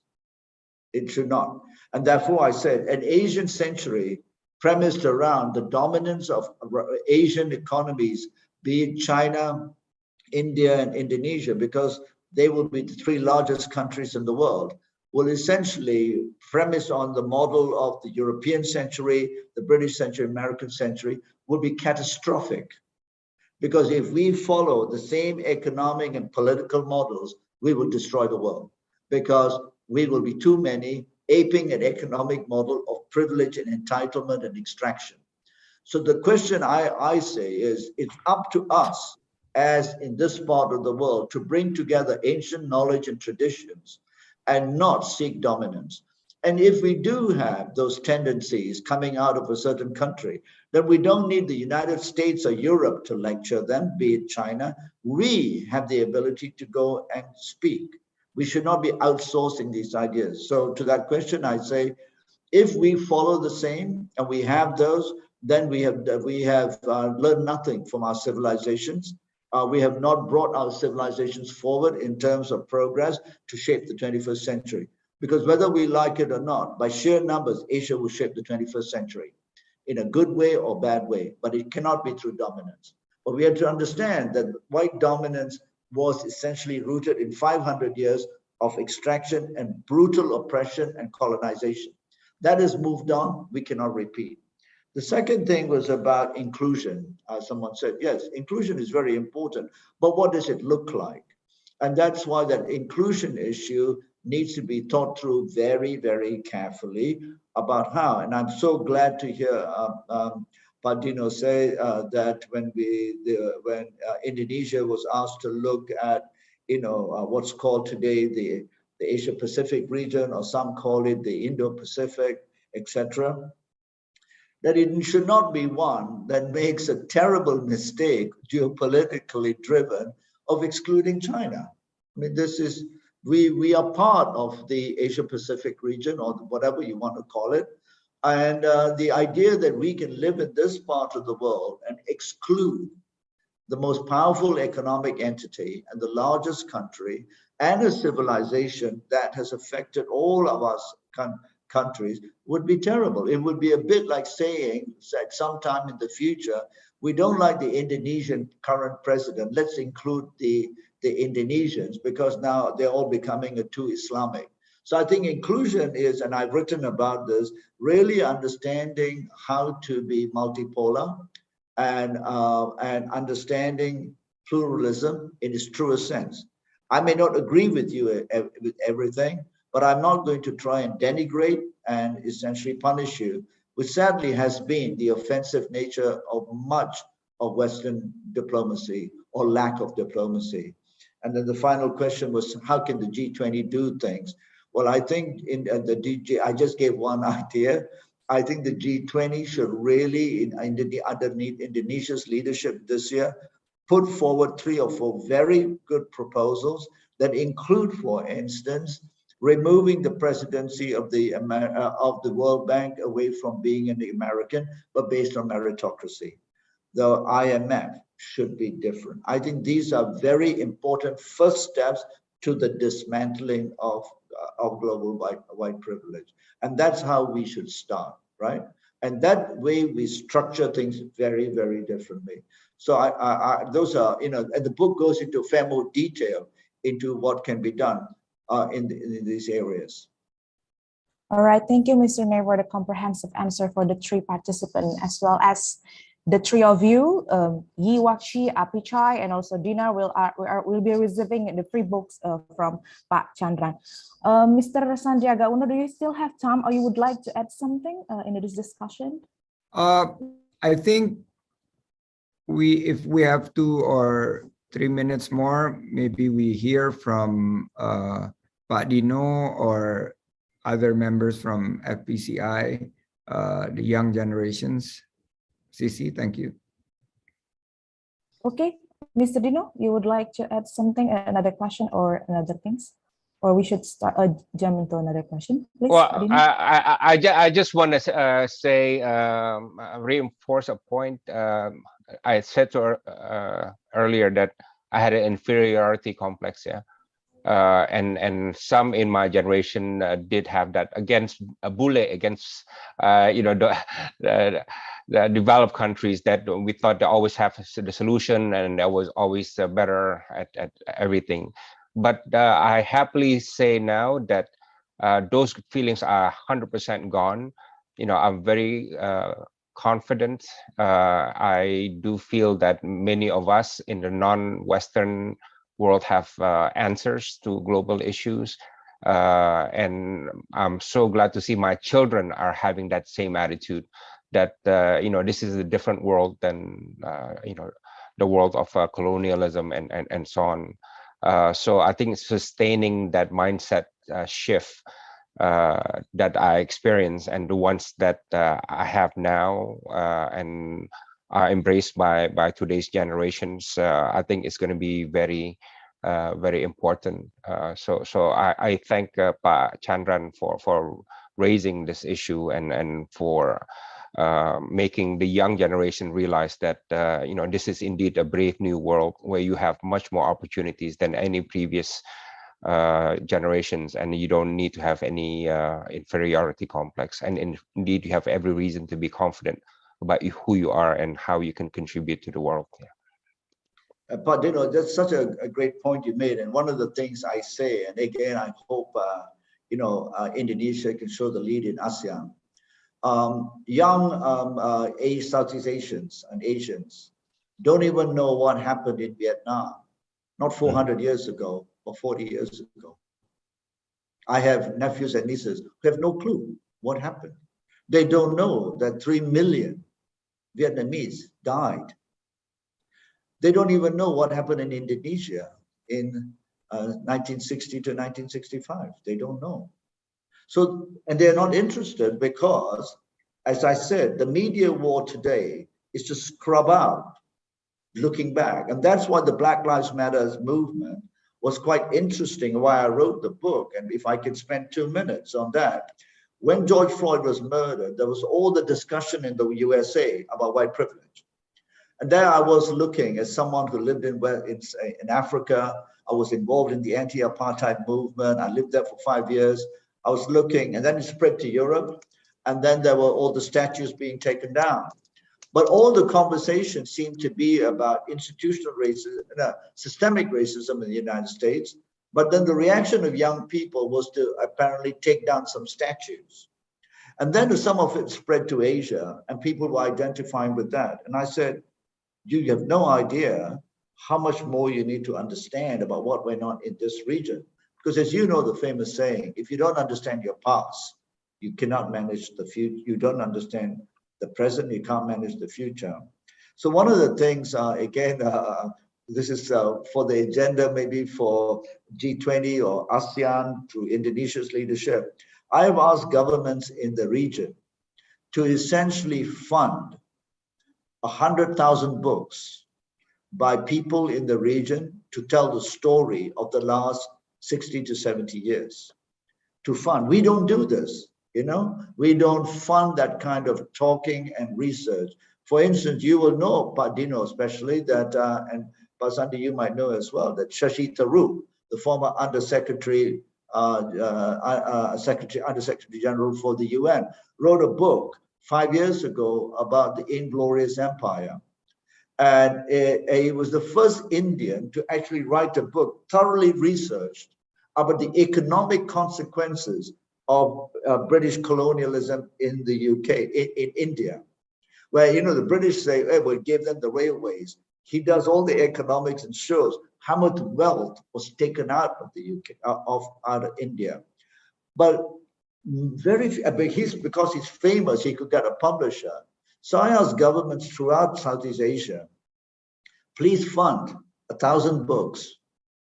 It should not. And therefore, I said an Asian century premised around the dominance of Asian economies, be it China, India, and Indonesia, because they will be the three largest countries in the world, will essentially premise on the model of the European century, the British century, American century, will be catastrophic. Because if we follow the same economic and political models, we will destroy the world. Because we will be too many, aping an economic model of privilege and entitlement and extraction. So the question I say is, it's up to us, as in this part of the world, to bring together ancient knowledge and traditions and not seek dominance. And if we do have those tendencies coming out of a certain country, then we don't need the United States or Europe to lecture them, be it China. We have the ability to go and speak. We should not be outsourcing these ideas. So to that question, I say, if we follow the same and we have those, then we have learned nothing from our civilizations. We have not brought our civilizations forward in terms of progress to shape the 21st century. Because whether we like it or not, by sheer numbers, Asia will shape the 21st century in a good way or bad way, but it cannot be through dominance. But we have to understand that white dominance was essentially rooted in 500 years of extraction and brutal oppression and colonization. That has moved on, we cannot repeat. The second thing was about inclusion. Someone said, yes, inclusion is very important, but what does it look like? And that's why that inclusion issue needs to be thought through very, very carefully about how. And I'm so glad to hear Dino say that when Indonesia was asked to look at, what's called today the Asia Pacific region, or some call it the Indo-Pacific, etc., that it should not be one that makes a terrible mistake, geopolitically driven, of excluding China. I mean, this is, we are part of the Asia Pacific region, or whatever you want to call it. And the idea that we can live in this part of the world and exclude the most powerful economic entity and the largest country and a civilization that has affected all of us countries would be terrible. It would be a bit like saying that sometime in the future, we don't like the Indonesian current president, let's include the Indonesians, because now they're all becoming too Islamic. So I think inclusion is, and I've written about this, really understanding how to be multipolar and understanding pluralism in its truest sense. I may not agree with you with everything, but I'm not going to try and denigrate and essentially punish you, which sadly has been the offensive nature of much of Western diplomacy or lack of diplomacy. And then the final question was, how can the G20 do things? Well, I think in the DG, I just gave one idea. I think the G20 should really, underneath Indonesia's leadership this year, put forward 3 or 4 very good proposals that include, for instance, removing the presidency of the World Bank away from being an American, but based on meritocracy. The IMF should be different. I think these are very important first steps to the dismantling of global white privilege. And that's how we should start, right? And that way we structure things very, very differently. So those are, and the book goes into fair more detail into what can be done in these areas. All right, thank you, Mr. Nair, for the comprehensive answer for the 3 participants, as well as the 3 of you, Yi Wakshi, Apichai, and also Dina will be receiving the free books from Pak Chandran. Mr. Sandiaga Uno, do you still have time, or you would like to add something in this discussion? I think if we have 2 or 3 minutes more, maybe we hear from Pak Dino or other members from FPCI, the young generations. Sisi, thank you. Okay, Mr. Dino, you would like to add something, another question or another things? Or we should start jump into another question, please. Well, I just want to say, reinforce a point. I said to her earlier that I had an inferiority complex, yeah. And some in my generation did have that against a bully against the developed countries that we thought they always have the solution and that was always better at everything. But I happily say now that those feelings are 100% gone. I'm very confident. I do feel that many of us in the non-Western world have answers to global issues, and I'm so glad to see my children are having that same attitude, that this is a different world than the world of colonialism and so on. So I think sustaining that mindset shift that I experience, and the ones that I have now and are embraced by today's generations, I think it's going to be very very important. So I thank Pa Chandran for raising this issue and for making the young generation realize that this is indeed a brave new world where you have much more opportunities than any previous generations, and you don't need to have any inferiority complex, and indeed you have every reason to be confident about who you are and how you can contribute to the world. Yeah. But that's such a great point you made, and one of the things I say, and again I hope Indonesia can show the lead in ASEAN. Young Southeast Asians and Asians don't even know what happened in Vietnam, not 400 years ago or 40 years ago. I have nephews and nieces who have no clue what happened. They don't know that 3 million Vietnamese died. They don't even know what happened in Indonesia in 1960 to 1965. They don't know. So, and they're not interested because, as I said, the media war today is to scrub out looking back. And that's why the Black Lives Matter movement was quite interesting, why I wrote the book, and if I could spend 2 minutes on that. When George Floyd was murdered, there was all the discussion in the USA about white privilege. And there I was looking as someone who lived in Africa. I was involved in the anti-apartheid movement. I lived there for 5 years. I was looking, and then it spread to Europe. And then there were all the statues being taken down. But all the conversation seemed to be about institutional racism, systemic racism in the United States. But then the reaction of young people was to apparently take down some statues. And then some of it spread to Asia, and people were identifying with that. And I said, you have no idea how much more you need to understand about what went on in this region. Because as you know, the famous saying, if you don't understand your past, you cannot manage the future. You don't understand the present, you can't manage the future. So one of the things, again, this is for the agenda, maybe for G20 or ASEAN through Indonesia's leadership. I have asked governments in the region to essentially fund 100,000 books by people in the region to tell the story of the last 60 to 70 years. To fund, we don't do this. You know, we don't fund that kind of talking and research. For instance, you will know, Pak Dino especially, that, and Pak Sandi, you might know as well, that Shashi Tharoor, the former Undersecretary General for the UN, wrote a book 5 years ago about the Inglorious Empire. And he was the first Indian to actually write a book, thoroughly researched, about the economic consequences of British colonialism in the UK, in India, where, you know, the British say, hey, we'll give them the railways. He does all the economics and shows how much wealth was taken out of the UK, out of India. But because he's famous, he could get a publisher. So I asked governments throughout Southeast Asia, please fund 1,000 books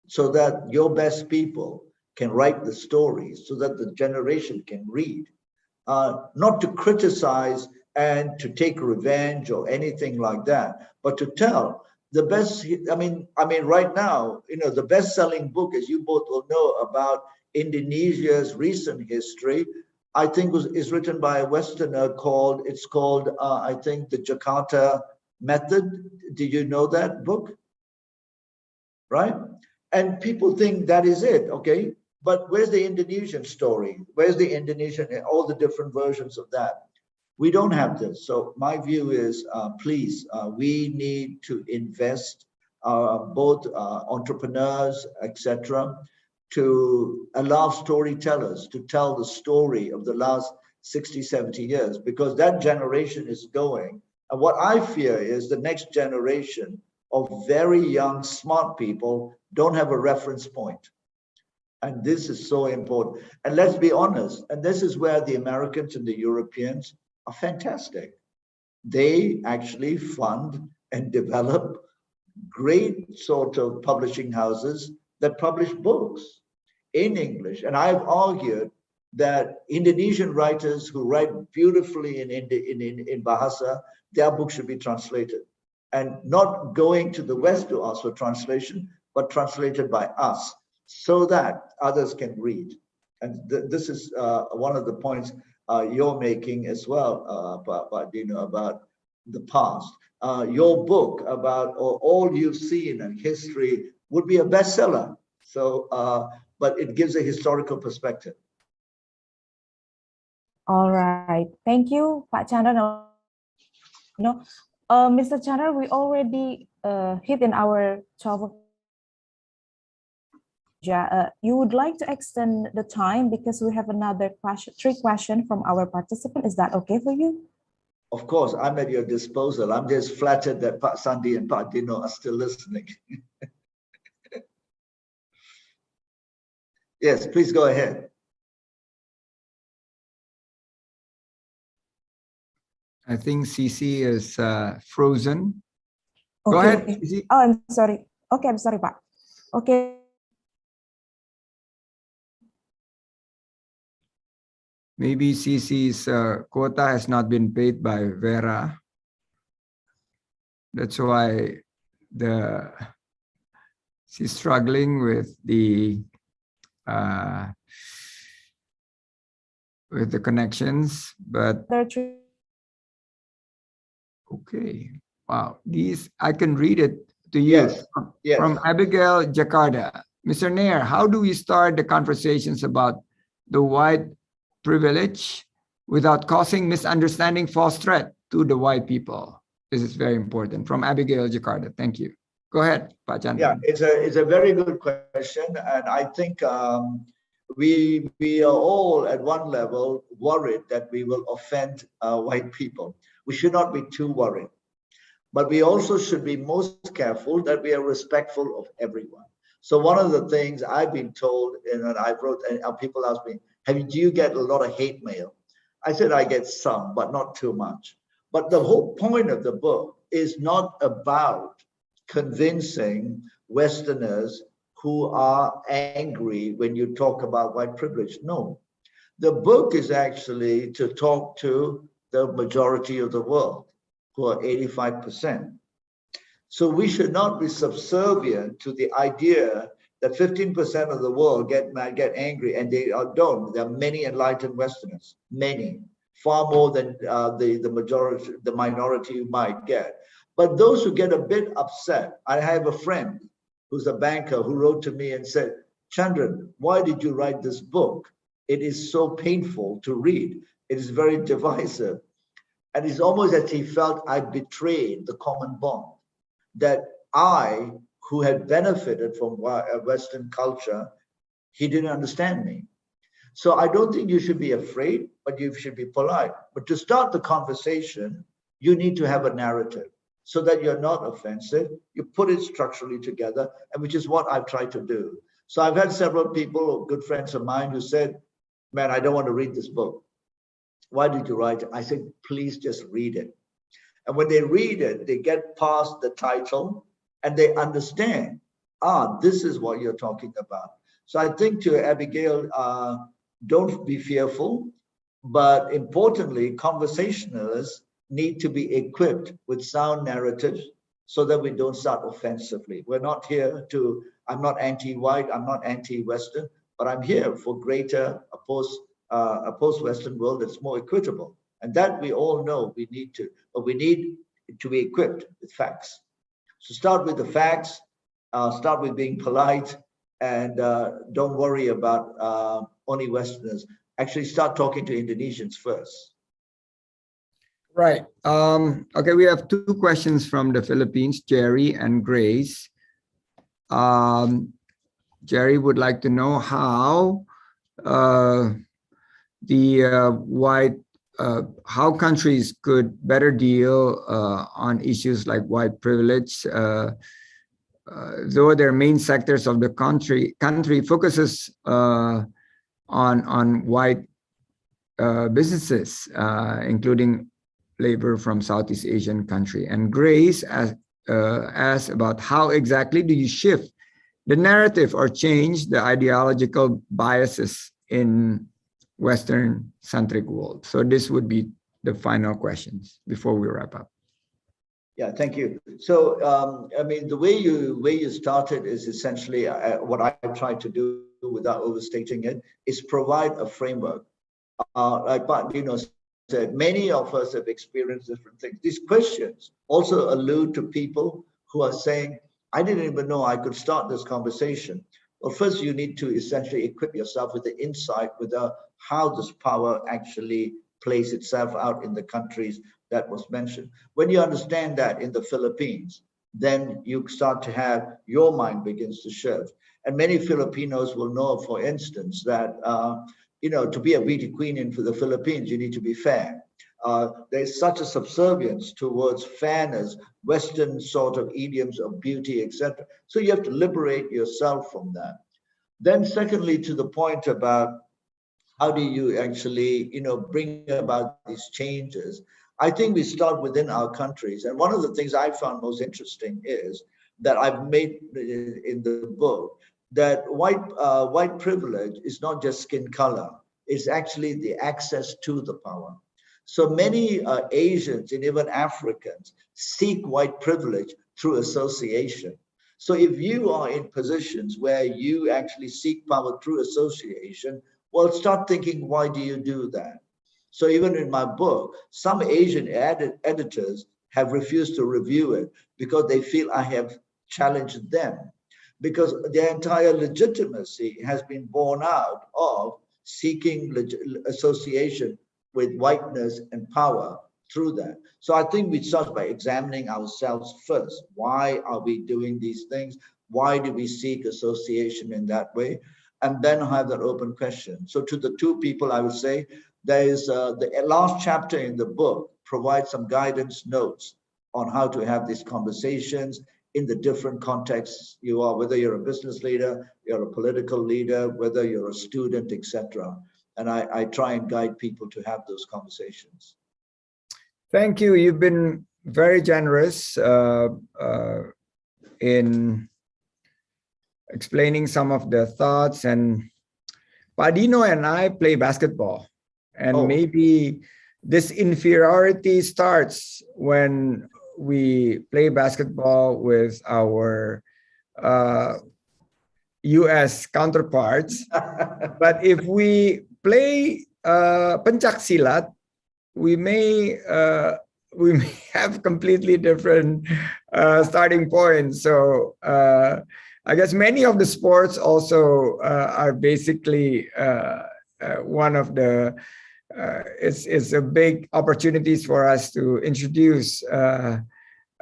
so that your best people can write the stories so that the generation can read, not to criticize and to take revenge or anything like that, but to tell the best. I mean, right now, you know, the best-selling book, as you both will know, about Indonesia's recent history, I think is written by a Westerner called, I think, the Jakarta Method. Did you know that book? Right? And people think that is it, okay? But where's the Indonesian story? Where's the Indonesian, all the different versions of that? We don't have this. So my view is, please, we need to invest, both entrepreneurs, etc., to allow storytellers to tell the story of the last 60, 70 years, because that generation is going. And what I fear is the next generation of very young, smart people don't have a reference point. And this is so important. And let's be honest, and this is where the Americans and the Europeans are fantastic. They actually fund and develop great sort of publishing houses that publish books in English. And I've argued that Indonesian writers who write beautifully in Bahasa, their books should be translated. And not going to the West to ask for translation, but translated by us, so that others can read. And this is one of the points you're making as well, about the past. Your book about all you've seen and history would be a bestseller. So, but it gives a historical perspective. All right, thank you, Pak Chandra. Mr. Chandra, we already hit in our 12. You would like to extend the time because we have another question, 3 questions from our participant. Is that okay for you? Of course, I'm at your disposal. I'm just flattered that Pak Sandi and Pak Dino are still listening. Yes, please go ahead. I think CC is frozen. Okay, Go ahead, okay. CC. Oh, I'm sorry. Okay, I'm sorry, Pak. Okay. Maybe CC's quota has not been paid by Vera. That's why She's struggling with the connections, but okay. Wow, these I can read it to you. Yes, yes. From Abigail, Jakarta. Mr. Nair, how do we start the conversations about the white privilege without causing misunderstanding, false threat to the white people? This is very important. From Abigail, Jakarta. Thank you. Go ahead, Pak Chandra. Yeah, it's a very good question, and I think we are all at one level worried that we will offend white people. We should not be too worried, but we also should be most careful that we are respectful of everyone. So one of the things I've been told, and I wrote, and people ask me, do you get a lot of hate mail? I said I get some, but not too much. But the whole point of the book is not about convincing Westerners who are angry when you talk about white privilege. No, the book is actually to talk to the majority of the world, who are 85%. So we should not be subservient to the idea that 15% of the world get mad, get angry, and they don't. There are many enlightened Westerners, many, far more than the majority, the minority you might get. But those who get a bit upset, I have a friend who's a banker who wrote to me and said, Chandran, why did you write this book? It is so painful to read. It is very divisive. And it's almost as he felt I betrayed the common bond, that I, who had benefited from Western culture, he didn't understand me. So I don't think you should be afraid, but you should be polite. But to start the conversation, you need to have a narrative so that you're not offensive. You put it structurally together, and which is what I've tried to do. So I've had several people, good friends of mine, who said, man, I don't want to read this book. Why did you write it? I said, please just read it. And when they read it, they get past the title and they understand, this is what you're talking about. So I think to Abigail, don't be fearful, but importantly, conversationalists need to be equipped with sound narratives so that we don't start offensively. We're not here to, I'm not anti-white, I'm not anti-Western, but I'm here for greater, a post-Western world that's more equitable. And that we all know we need to, but we need to be equipped with facts. So start with the facts, start with being polite, and don't worry about only Westerners. Actually start talking to Indonesians first. Right. Okay, we have two questions from the Philippines, Jerry and Grace. Jerry would like to know how how countries could better deal on issues like white privilege, though their main sectors of the country focuses on white businesses, including labor from Southeast Asian country. And Grace asked about how exactly do you shift the narrative or change the ideological biases in Western-centric world. So this would be the final questions before we wrap up. Yeah, thank you. So, I mean, the way you started is essentially what I tried to do without overstating it, is provide a framework. Like Dino said, many of us have experienced different things. These questions also allude to people who are saying, I didn't even know I could start this conversation. Well, first you need to essentially equip yourself with the insight with how this power actually plays itself out in the countries that was mentioned. When you understand that in the Philippines, then you start to have, your mind begins to shift. And many Filipinos will know, for instance, that to be a beauty queen for the Philippines, you need to be fair. There's such a subservience towards fairness, Western sort of idioms of beauty, etc. So you have to liberate yourself from that. Then secondly, to the point about how do you actually, bring about these changes? I think we start within our countries. And one of the things I found most interesting is that I've made in the book, that white privilege is not just skin color, it's actually the access to the power. So many Asians and even Africans seek white privilege through association. So if you are in positions where you actually seek power through association, well, start thinking, why do you do that? So even in my book, some Asian editors have refused to review it because they feel I have challenged them, because their entire legitimacy has been born out of seeking association with whiteness and power through that. So I think we start by examining ourselves first. Why are we doing these things? Why do we seek association in that way? And then have that open question. So to the two people, I would say, there is the last chapter in the book provides some guidance notes on how to have these conversations in the different contexts you are, whether you're a business leader, you're a political leader, whether you're a student, etc. And I try and guide people to have those conversations. Thank you. You've been very generous in explaining some of the thoughts. And Padino and I play basketball. And maybe this inferiority starts when we play basketball with our US counterparts. But if we play pencak silat, we may have completely different starting points. So I guess many of the sports also are basically one of the it's a big opportunities for us to introduce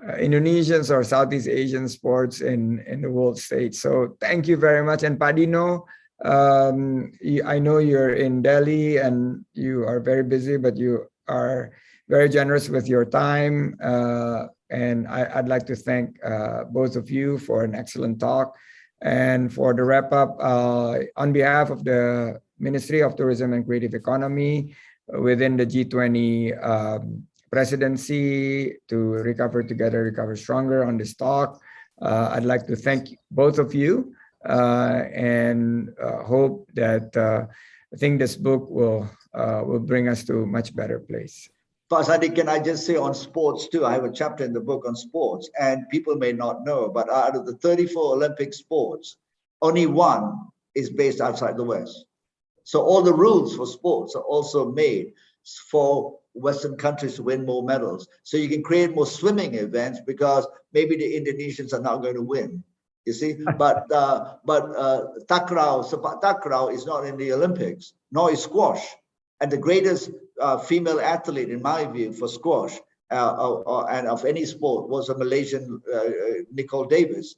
Indonesians or Southeast Asian sports in the world stage. So thank you very much. And Padino, I know you're in Delhi and you are very busy, but you are very generous with your time. And I'd like to thank both of you for an excellent talk. And for the wrap up, on behalf of the Ministry of Tourism and Creative Economy within the G20 presidency to recover together, recover stronger on this talk, I'd like to thank both of you and hope that I think this book will bring us to a much better place. Pasadi, can I just say on sports too? I have a chapter in the book on sports, and people may not know, but out of the 34 Olympic sports, only one is based outside the West. So all the rules for sports are also made for Western countries to win more medals. So you can create more swimming events because maybe the Indonesians are not going to win. You see, but takraw, sepak takraw is not in the Olympics, nor is squash. And the greatest female athlete, in my view, for squash and of any sport was a Malaysian Nicole Davis.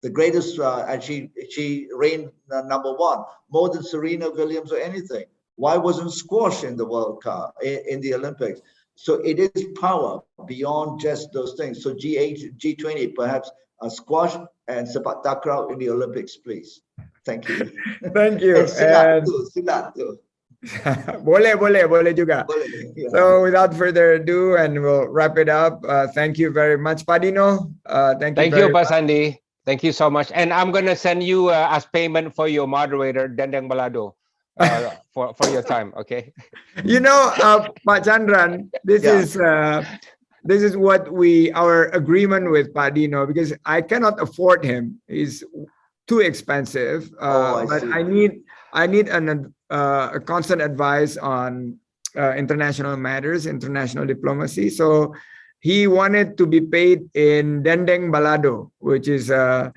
The greatest, and she reigned number one, more than Serena Williams or anything. Why wasn't squash in the World Cup, in the Olympics? So it is power beyond just those things. So G8, G20, perhaps squash and sepak takraw in the Olympics, please. Thank you. Thank you. And silat too. boleh juga. Boleh, yeah. So without further ado, and we'll wrap it up. Thank you very much, Padino. Thank you, Pak Sandi. Thank you so much. And I'm going to send you as payment for your moderator, Dendeng Balado, for your time, okay? You know, Pak Chandran, this is what our agreement with Padino, because I cannot afford him. He's too expensive. But I need a constant advice on international matters, international diplomacy. So he wanted to be paid in Dendeng Balado, which is a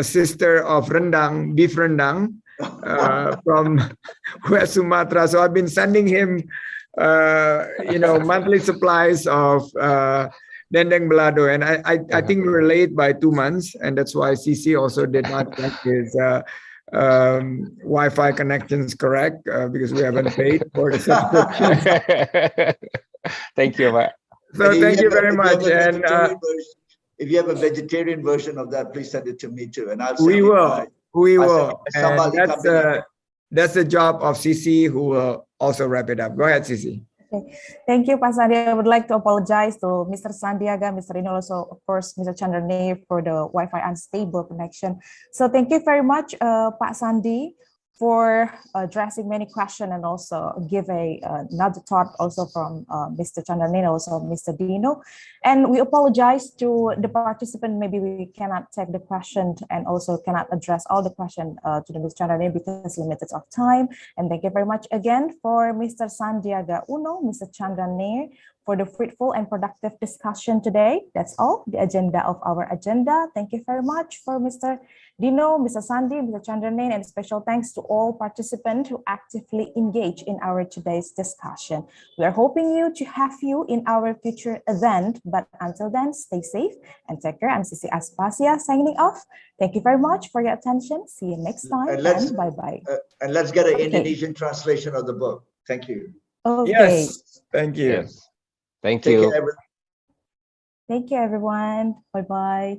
sister of rendang, beef rendang, from West Sumatra. So I've been sending him, monthly supplies of Dendeng Balado, and I think we were late by 2 months, and that's why CC also did not get his Wi-Fi connections correct because we haven't paid for the subscription. Thank you, Pak. So thank you very much. And if you have a vegetarian version of that, please send it to me too, and I'll send we will. We will. And that's the job of CC, who will also wrap it up. Go ahead, CC. Okay. Thank you, Pak Sandi. I would like to apologize to Mr. Sandiaga, Mr. Rino, also, of course, Mr. Chandrane for the Wi-Fi unstable connection. So thank you very much, Pak Sandi, for addressing many questions and also give another thought also from Mr. Chandranil, also Mr. Dino. And we apologize to the participant. Maybe we cannot take the question and also cannot address all the questions to the Mr. Chandranil because limited of time. And thank you very much again for Mr. Sandiaga Uno, Mr. Chandranil, for the fruitful and productive discussion today. That's all, the agenda of our agenda. Thank you very much for Mr. Dino, Mr. Sandi, Mr. Chandranil, and special thanks to all participants who actively engage in our today's discussion. We are hoping to have you in our future event, but until then, stay safe and take care. I'm Sisi Aspasia signing off. Thank you very much for your attention. See you next time and bye-bye. And let's get an Indonesian translation of the book. Thank you. Okay. Yes, thank you. Yes. Thank Take you. care, everyone. Thank you, everyone. Bye-bye.